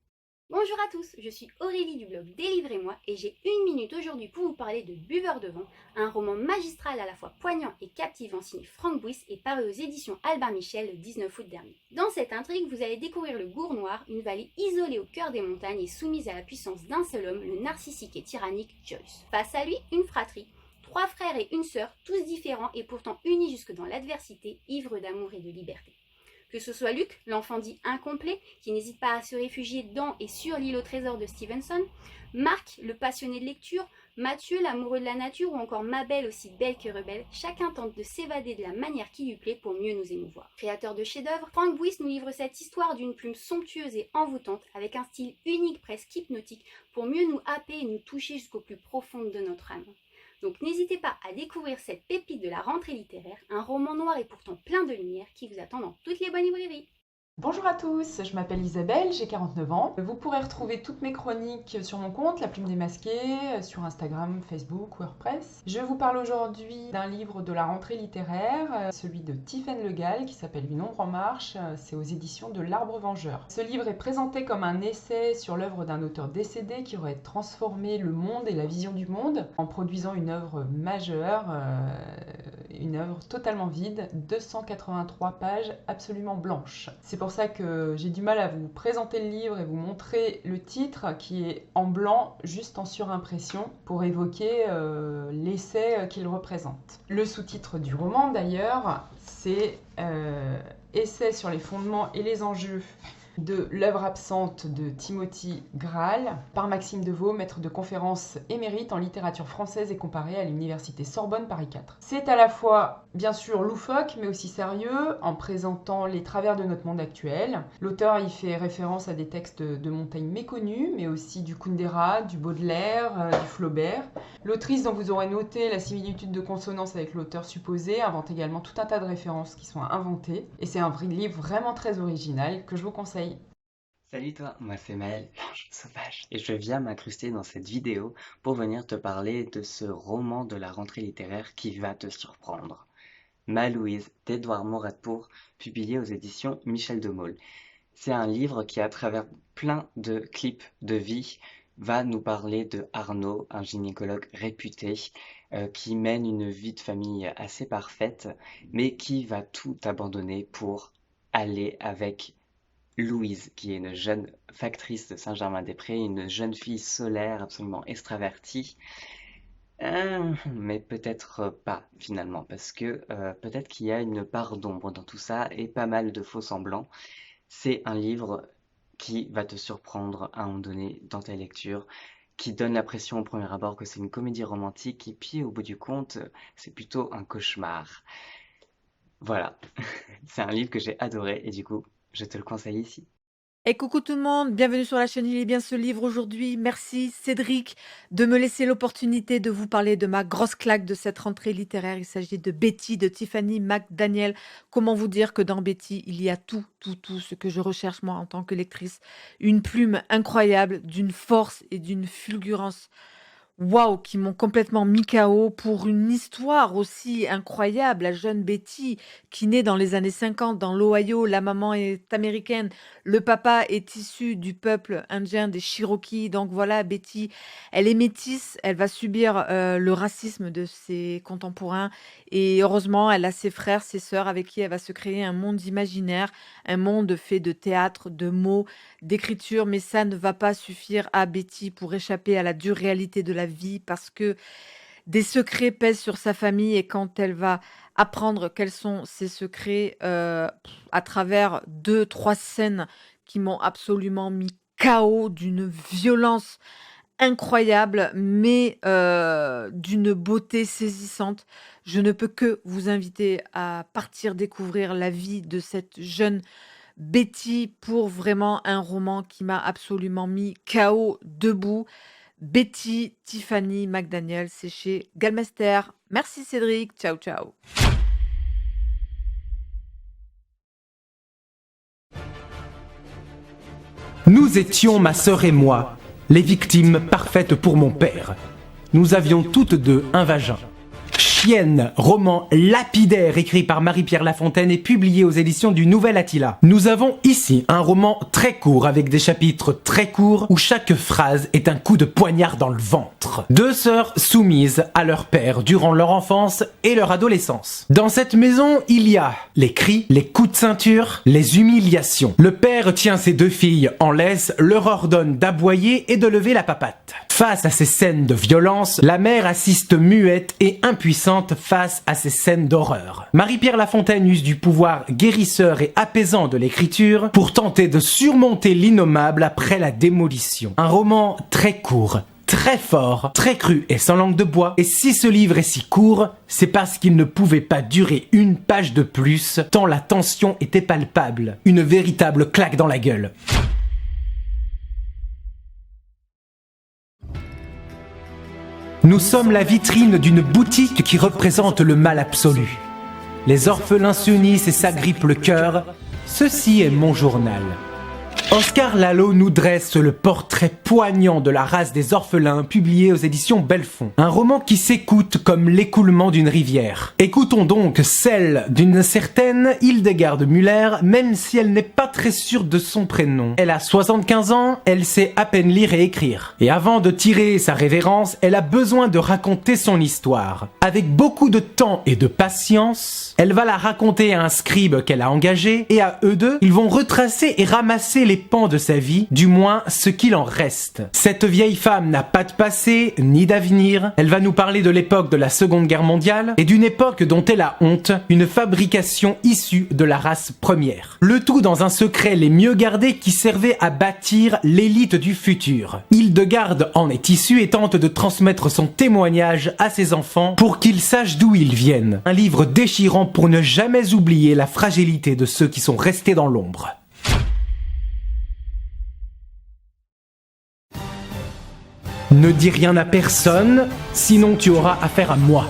Bonjour à tous, je suis Aurélie du blog Délivrez-moi et j'ai 1 minute aujourd'hui pour vous parler de Buveur de vent, un roman magistral à la fois poignant et captivant signé Franck Bouis et paru aux éditions Albin Michel le 19 août dernier. Dans cette intrigue, vous allez découvrir le Gournoir, une vallée isolée au cœur des montagnes et soumise à la puissance d'un seul homme, le narcissique et tyrannique Joyce. Face à lui, une fratrie, 3 frères et une sœur, tous différents et pourtant unis jusque dans l'adversité, ivres d'amour et de liberté. Que ce soit Luc, l'enfant dit incomplet, qui n'hésite pas à se réfugier dans et sur l'île au trésor de Stevenson, Marc, le passionné de lecture, Mathieu, l'amoureux de la nature, ou encore Mabel, aussi belle que rebelle, chacun tente de s'évader de la manière qui lui plaît pour mieux nous émouvoir. Créateur de chefs-d'œuvre, Franck Bouis nous livre cette histoire d'une plume somptueuse et envoûtante, avec un style unique, presque hypnotique, pour mieux nous happer et nous toucher jusqu'au plus profond de notre âme. Donc n'hésitez pas à découvrir cette pépite de la rentrée littéraire, un roman noir et pourtant plein de lumière qui vous attend dans toutes les bonnes librairies. Bonjour à tous, je m'appelle Isabelle, j'ai 49 ans. Vous pourrez retrouver toutes mes chroniques sur mon compte, La Plume Démasquée, sur Instagram, Facebook, WordPress. Je vous parle aujourd'hui d'un livre de la rentrée littéraire, celui de Tiffaine Le Gall, qui s'appelle Une ombre en marche. C'est aux éditions de l'Arbre Vengeur. Ce livre est présenté comme un essai sur l'œuvre d'un auteur décédé qui aurait transformé le monde et la vision du monde en produisant une œuvre majeure, une œuvre totalement vide, 283 pages absolument blanches. C'est pour ça que j'ai du mal à vous présenter le livre et vous montrer le titre qui est en blanc, juste en surimpression, pour évoquer l'essai qu'il représente. Le sous-titre du roman d'ailleurs, c'est Essai sur les fondements et les enjeux de l'œuvre absente de Timothy Graal par Maxime Deveau, maître de conférences émérite en littérature française et comparée à l'université Sorbonne Paris 4. C'est à la fois bien sûr loufoque mais aussi sérieux en présentant les travers de notre monde actuel. L'auteur y fait référence à des textes de Montaigne méconnus mais aussi du Kundera, du Baudelaire, du Flaubert. L'autrice, dont vous aurez noté la similitude de consonance avec l'auteur supposé, invente également tout un tas de références qui sont inventées et c'est un vrai livre vraiment très original que je vous conseille. Salut toi, moi c'est Maël, l'ange sauvage, et je viens m'incruster dans cette vidéo pour venir te parler de ce roman de la rentrée littéraire qui va te surprendre. Ma Louise d'Édouard Moratpour, publié aux éditions Michel de Maulle. C'est un livre qui, à travers plein de clips de vie, va nous parler de Arnaud, un gynécologue réputé, qui mène une vie de famille assez parfaite, mais qui va tout abandonner pour aller avec Louise, qui est une jeune factrice de Saint-Germain-des-Prés, une jeune fille solaire, absolument extravertie, mais peut-être pas finalement, parce que peut-être qu'il y a une part d'ombre dans tout ça et pas mal de faux semblants. C'est un livre qui va te surprendre à un moment donné dans ta lecture, qui donne l'impression au premier abord que c'est une comédie romantique, et puis au bout du compte, c'est plutôt un cauchemar. Voilà, c'est un livre que j'ai adoré et du coup, je te le conseille ici. Et coucou tout le monde, bienvenue sur la chaîne Il est bien ce livre aujourd'hui. Merci Cédric de me laisser l'opportunité de vous parler de ma grosse claque de cette rentrée littéraire. Il s'agit de Betty de Tiffany McDaniel. Comment vous dire que dans Betty, il y a tout ce que je recherche moi en tant que lectrice. Une plume incroyable, d'une force et d'une fulgurance. Waouh, qui m'ont complètement mis KO pour une histoire aussi incroyable. La jeune Betty qui naît dans les années 50 dans l'Ohio, la maman est américaine, le papa est issu du peuple indien des Cherokees. Donc voilà, Betty, elle est métisse, elle va subir le racisme de ses contemporains et heureusement, elle a ses frères, ses sœurs avec qui elle va se créer un monde imaginaire, un monde fait de théâtre, de mots, d'écriture, mais ça ne va pas suffire à Betty pour échapper à la dure réalité de la vie parce que des secrets pèsent sur sa famille et quand elle va apprendre quels sont ces secrets à travers 2-3 scènes qui m'ont absolument mis KO d'une violence incroyable mais d'une beauté saisissante. Je ne peux que vous inviter à partir découvrir la vie de cette jeune Betty pour vraiment un roman qui m'a absolument mis KO debout. Betty, Tiffany McDaniel, c'est chez Galmester. Merci Cédric, ciao ciao. Nous étions, ma sœur et moi, les victimes parfaites pour mon père. Nous avions toutes deux un vagin. chienne, roman lapidaire écrit par Marie-Pierre Lafontaine et publié aux éditions du Nouvel Attila. Nous avons ici un roman très court avec des chapitres très courts où chaque phrase est un coup de poignard dans le ventre. Deux sœurs soumises à leur père durant leur enfance et leur adolescence. Dans cette maison, il y a les cris, les coups de ceinture, les humiliations. Le père tient ses deux filles en laisse, leur ordonne d'aboyer et de lever la papate. Face à ces scènes de violence, la mère assiste muette et impuissante face à ces scènes d'horreur. Marie-Pierre Lafontaine use du pouvoir guérisseur et apaisant de l'écriture pour tenter de surmonter l'innommable après la démolition. Un roman très court, très fort, très cru et sans langue de bois. Et si ce livre est si court, c'est parce qu'il ne pouvait pas durer une page de plus, tant la tension était palpable. Une véritable claque dans la gueule. Nous sommes la vitrine d'une boutique qui représente le mal absolu. Les orphelins s'unissent et s'agrippent le cœur. Ceci est mon journal. Oscar Lalo nous dresse le portrait poignant de la race des orphelins publié aux éditions Belfond. Un roman qui s'écoute comme l'écoulement d'une rivière. Écoutons donc celle d'une certaine Hildegard Müller, même si elle n'est pas très sûre de son prénom. Elle a 75 ans, elle sait à peine lire et écrire. Et avant de tirer sa révérence, elle a besoin de raconter son histoire. Avec beaucoup de temps et de patience, elle va la raconter à un scribe qu'elle a engagé, et à eux deux, ils vont retracer et ramasser les pans de sa vie, du moins ce qu'il en reste. Cette vieille femme n'a pas de passé, ni d'avenir. Elle va nous parler de l'époque de la Seconde Guerre mondiale, et d'une époque dont elle a honte, une fabrication issue de la race première. Le tout dans un secret les mieux gardés qui servait à bâtir l'élite du futur. Hildegarde en est issue et tente de transmettre son témoignage à ses enfants pour qu'ils sachent d'où ils viennent. Un livre déchirant pour ne jamais oublier la fragilité de ceux qui sont restés dans l'ombre. Ne dis rien à personne, sinon tu auras affaire à moi.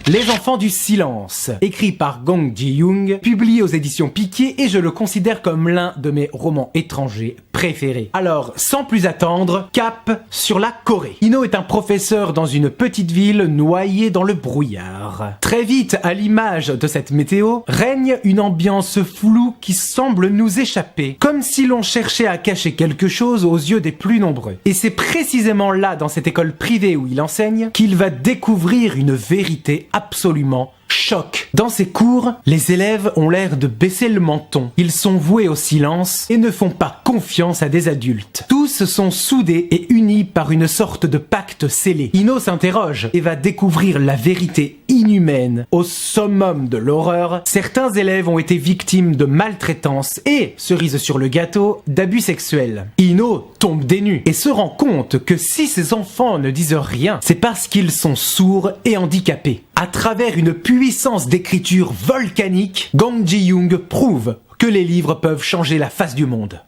Les enfants du silence, écrit par Gong Ji-young, publié aux éditions Piquet et je le considère comme l'un de mes romans étrangers préférés. Alors, sans plus attendre, cap sur la Corée. Ino est un professeur dans une petite ville noyée dans le brouillard. Très vite, à l'image de cette météo, règne une ambiance floue qui semble nous échapper, comme si l'on cherchait à cacher quelque chose aux yeux des plus nombreux. Et c'est précisément là, dans cette école privée où il enseigne, qu'il va découvrir une vérité absolument choc. Dans ces cours, les élèves ont l'air de baisser le menton. Ils sont voués au silence et ne font pas confiance à des adultes. Tous sont soudés et unis par une sorte de pacte scellé. Ino s'interroge et va découvrir la vérité inhumaine. Au summum de l'horreur, certains élèves ont été victimes de maltraitance et, cerise sur le gâteau, d'abus sexuels. Ino tombe des nues et se rend compte que si ses enfants ne disent rien, c'est parce qu'ils sont sourds et handicapés. À travers une puissance d'écriture volcanique, Gong Ji-young prouve que les livres peuvent changer la face du monde.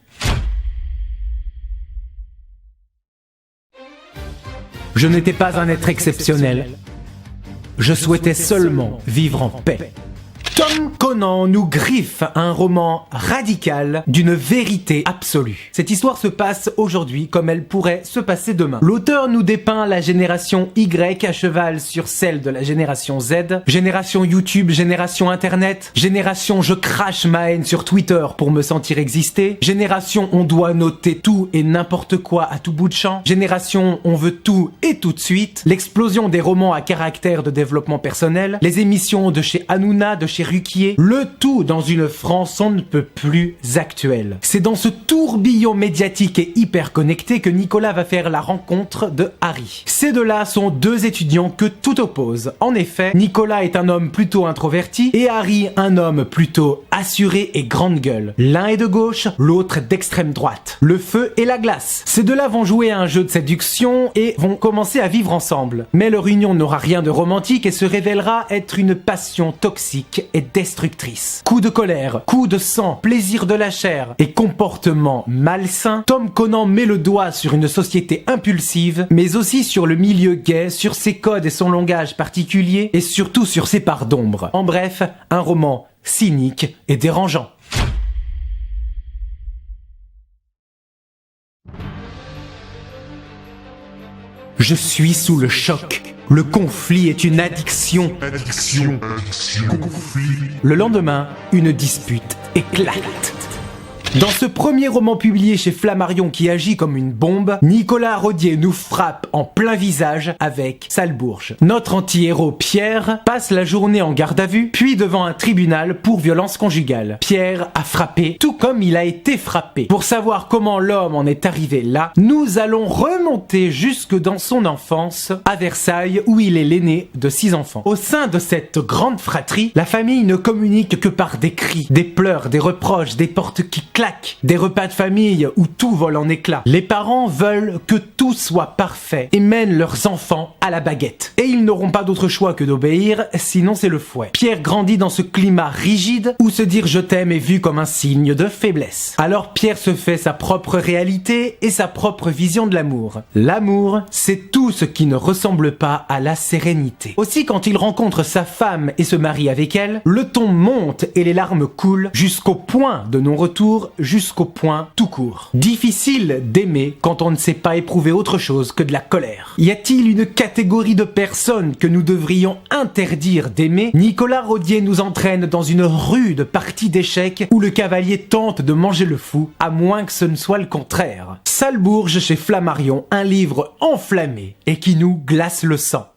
Je n'étais pas un être exceptionnel. Je souhaitais seulement vivre en paix. Tom Conan nous griffe un roman radical d'une vérité absolue. Cette histoire se passe aujourd'hui comme elle pourrait se passer demain. L'auteur nous dépeint la génération Y à cheval sur celle de la génération Z, génération YouTube, génération Internet, génération je crache ma haine sur Twitter pour me sentir exister, génération on doit noter tout et n'importe quoi à tout bout de champ, génération on veut tout et tout de suite, l'explosion des romans à caractère de développement personnel, les émissions de chez Hanouna, de chez Ruquier, le tout dans une France on ne peut plus actuelle. C'est dans ce tourbillon médiatique et hyper connecté que Nicolas va faire la rencontre de Harry. Ces deux-là sont deux étudiants que tout oppose. En effet, Nicolas est un homme plutôt introverti et Harry un homme plutôt assuré et grande gueule. L'un est de gauche, l'autre d'extrême droite. Le feu et la glace. Ces deux-là vont jouer à un jeu de séduction et vont commencer à vivre ensemble. Mais leur union n'aura rien de romantique et se révélera être une passion toxique et destructrice. Coups de colère, coups de sang, plaisir de la chair et comportement malsain, Tom Conan met le doigt sur une société impulsive, mais aussi sur le milieu gay, sur ses codes et son langage particulier, et surtout sur ses parts d'ombre. En bref, un roman cynique et dérangeant. Je suis sous le choc. Le conflit est une addiction. Addiction. Conflit. Le lendemain, une dispute éclate. Dans ce premier roman publié chez Flammarion qui agit comme une bombe, Nicolas Rodier nous frappe en plein visage avec Salbourge. Notre anti-héros Pierre passe la journée en garde à vue, puis devant un tribunal pour violence conjugale. Pierre a frappé, tout comme il a été frappé. Pour savoir comment l'homme en est arrivé là, nous allons remonter jusque dans son enfance, à Versailles, où il est l'aîné de 6 enfants. Au sein de cette grande fratrie, la famille ne communique que par des cris, des pleurs, des reproches, des portes qui claquent, des repas de famille où tout vole en éclats. Les parents veulent que tout soit parfait et mènent leurs enfants à la baguette. Et ils n'auront pas d'autre choix que d'obéir, sinon c'est le fouet. Pierre grandit dans ce climat rigide où se dire je t'aime est vu comme un signe de faiblesse. Alors Pierre se fait sa propre réalité et sa propre vision de l'amour. L'amour, c'est tout ce qui ne ressemble pas à la sérénité. Aussi, quand il rencontre sa femme et se marie avec elle, le ton monte et les larmes coulent jusqu'au point de non-retour, jusqu'au point tout court. Difficile d'aimer quand on ne sait pas éprouver autre chose que de la colère. Y a-t-il une catégorie de personnes que nous devrions interdire d'aimer? Nicolas Rodier nous entraîne dans une rude partie d'échecs où le cavalier tente de manger le fou, à moins que ce ne soit le contraire. Salbourge chez Flammarion, un livre enflammé et qui nous glace le sang.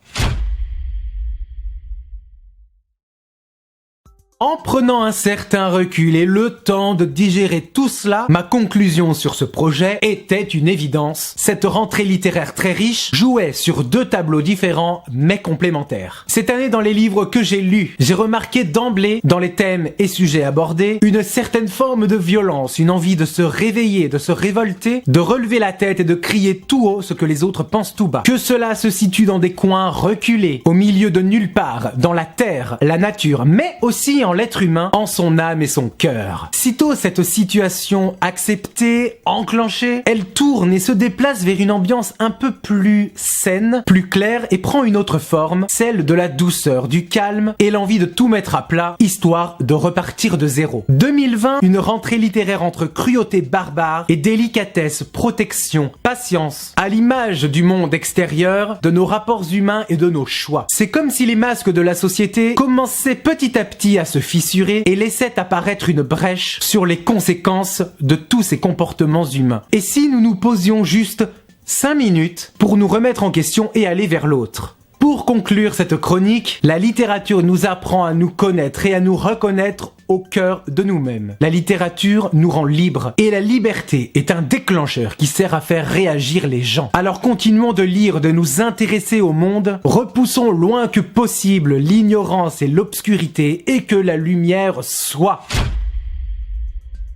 En prenant un certain recul et le temps de digérer tout cela, ma conclusion sur ce projet était une évidence. Cette rentrée littéraire très riche jouait sur 2 tableaux différents mais complémentaires. Cette année, dans les livres que j'ai lus, j'ai remarqué d'emblée, dans les thèmes et sujets abordés, une certaine forme de violence, une envie de se réveiller, de se révolter, de relever la tête et de crier tout haut ce que les autres pensent tout bas. Que cela se situe dans des coins reculés, au milieu de nulle part, dans la terre, la nature, mais aussi en l'être humain, en son âme et son cœur. Sitôt cette situation acceptée, enclenchée, elle tourne et se déplace vers une ambiance un peu plus saine, plus claire et prend une autre forme, celle de la douceur, du calme et l'envie de tout mettre à plat, histoire de repartir de zéro. 2020, une rentrée littéraire entre cruauté barbare et délicatesse, protection, patience, à l'image du monde extérieur, de nos rapports humains et de nos choix. C'est comme si les masques de la société commençaient petit à petit à se fissurer et laissaient apparaître une brèche sur les conséquences de tous ces comportements humains. Et si nous nous posions juste 5 minutes pour nous remettre en question et aller vers l'autre? Pour conclure cette chronique, la littérature nous apprend à nous connaître et à nous reconnaître au cœur de nous-mêmes. La littérature nous rend libres et la liberté est un déclencheur qui sert à faire réagir les gens. Alors continuons de lire, de nous intéresser au monde, repoussons loin que possible l'ignorance et l'obscurité et que la lumière soit.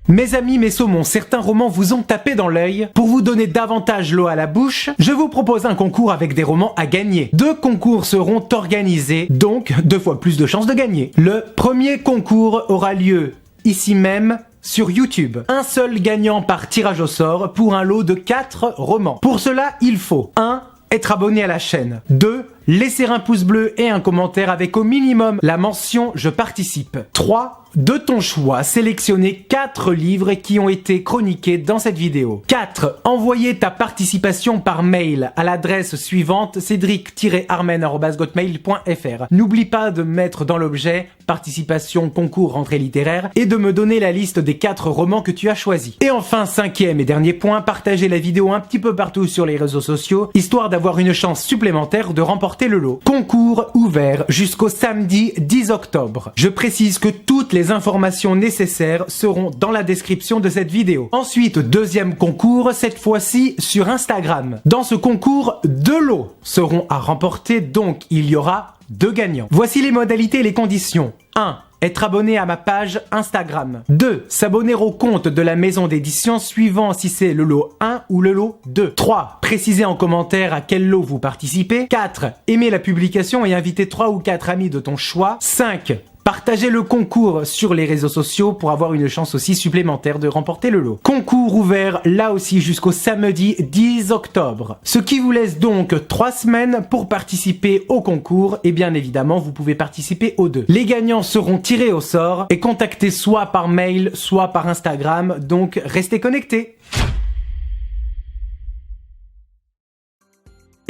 Mes amis, mes saumons, certains romans vous ont tapé dans l'œil. Pour vous donner davantage l'eau à la bouche, je vous propose un concours avec des romans à gagner. 2 concours seront organisés, donc 2 fois plus de chances de gagner. Le premier concours aura lieu ici même, sur YouTube. Un seul gagnant par tirage au sort pour un lot de 4 romans. Pour cela, il faut 1. Être abonné à la chaîne. 2. Laisser un pouce bleu et un commentaire avec au minimum la mention « Je participe ». 3. De ton choix, sélectionner 4 livres qui ont été chroniqués dans cette vidéo. 4. Envoyer ta participation par mail à l'adresse suivante cédric-armen@gotmail.fr. N'oublie pas de mettre dans l'objet participation concours rentrée littéraire et de me donner la liste des 4 romans que tu as choisis. Et enfin, 5e et dernier point, partagez la vidéo un petit peu partout sur les réseaux sociaux, histoire d'avoir une chance supplémentaire de remporter le lot. Concours ouvert jusqu'au samedi 10 octobre. Je précise que toutes les informations nécessaires seront dans la description de cette vidéo. Ensuite, 2e concours, cette fois-ci sur Instagram. Dans ce concours, 2 lots seront à remporter, donc il y aura 2 gagnants. Voici les modalités et les conditions. 1. Être abonné à ma page Instagram. 2. S'abonner au compte de la maison d'édition suivant si c'est le lot 1 ou le lot 2. 3. Préciser en commentaire à quel lot vous participez. 4. Aimer la publication et inviter 3 ou 4 amis de ton choix. 5. Partagez le concours sur les réseaux sociaux pour avoir une chance aussi supplémentaire de remporter le lot. Concours ouvert là aussi jusqu'au samedi 10 octobre. Ce qui vous laisse donc 3 semaines pour participer au concours et bien évidemment vous pouvez participer aux 2. Les gagnants seront tirés au sort et contactés soit par mail soit par Instagram, donc restez connectés.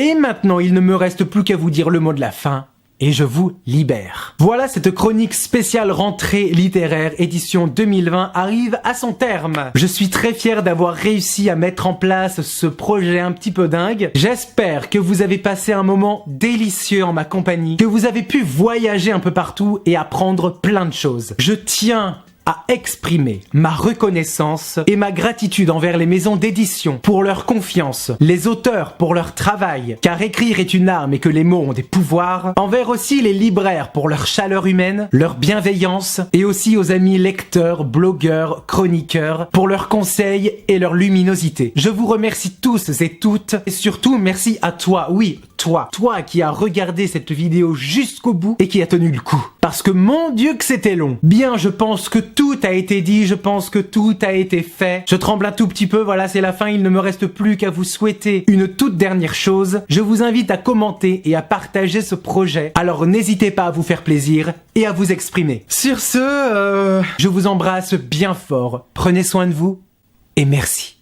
Et maintenant, il ne me reste plus qu'à vous dire le mot de la fin. Et je vous libère. Voilà, cette chronique spéciale rentrée littéraire édition 2020 arrive à son terme. Je suis très fier d'avoir réussi à mettre en place ce projet un petit peu dingue. J'espère que vous avez passé un moment délicieux en ma compagnie, que vous avez pu voyager un peu partout et apprendre plein de choses. Je tiens à exprimer ma reconnaissance et ma gratitude envers les maisons d'édition pour leur confiance, les auteurs pour leur travail, car écrire est une arme et que les mots ont des pouvoirs, envers aussi les libraires pour leur chaleur humaine, leur bienveillance, et aussi aux amis lecteurs, blogueurs, chroniqueurs pour leurs conseils et leur luminosité. Je vous remercie tous et toutes, et surtout merci à toi, oui, toi qui as regardé cette vidéo jusqu'au bout et qui a tenu le coup. Parce que mon Dieu que c'était long. Bien, je pense que tout a été dit, je pense que tout a été fait. Je tremble un tout petit peu, voilà, c'est la fin, il ne me reste plus qu'à vous souhaiter une toute dernière chose. Je vous invite à commenter et à partager ce projet. Alors n'hésitez pas à vous faire plaisir et à vous exprimer. Sur ce, je vous embrasse bien fort. Prenez soin de vous et merci.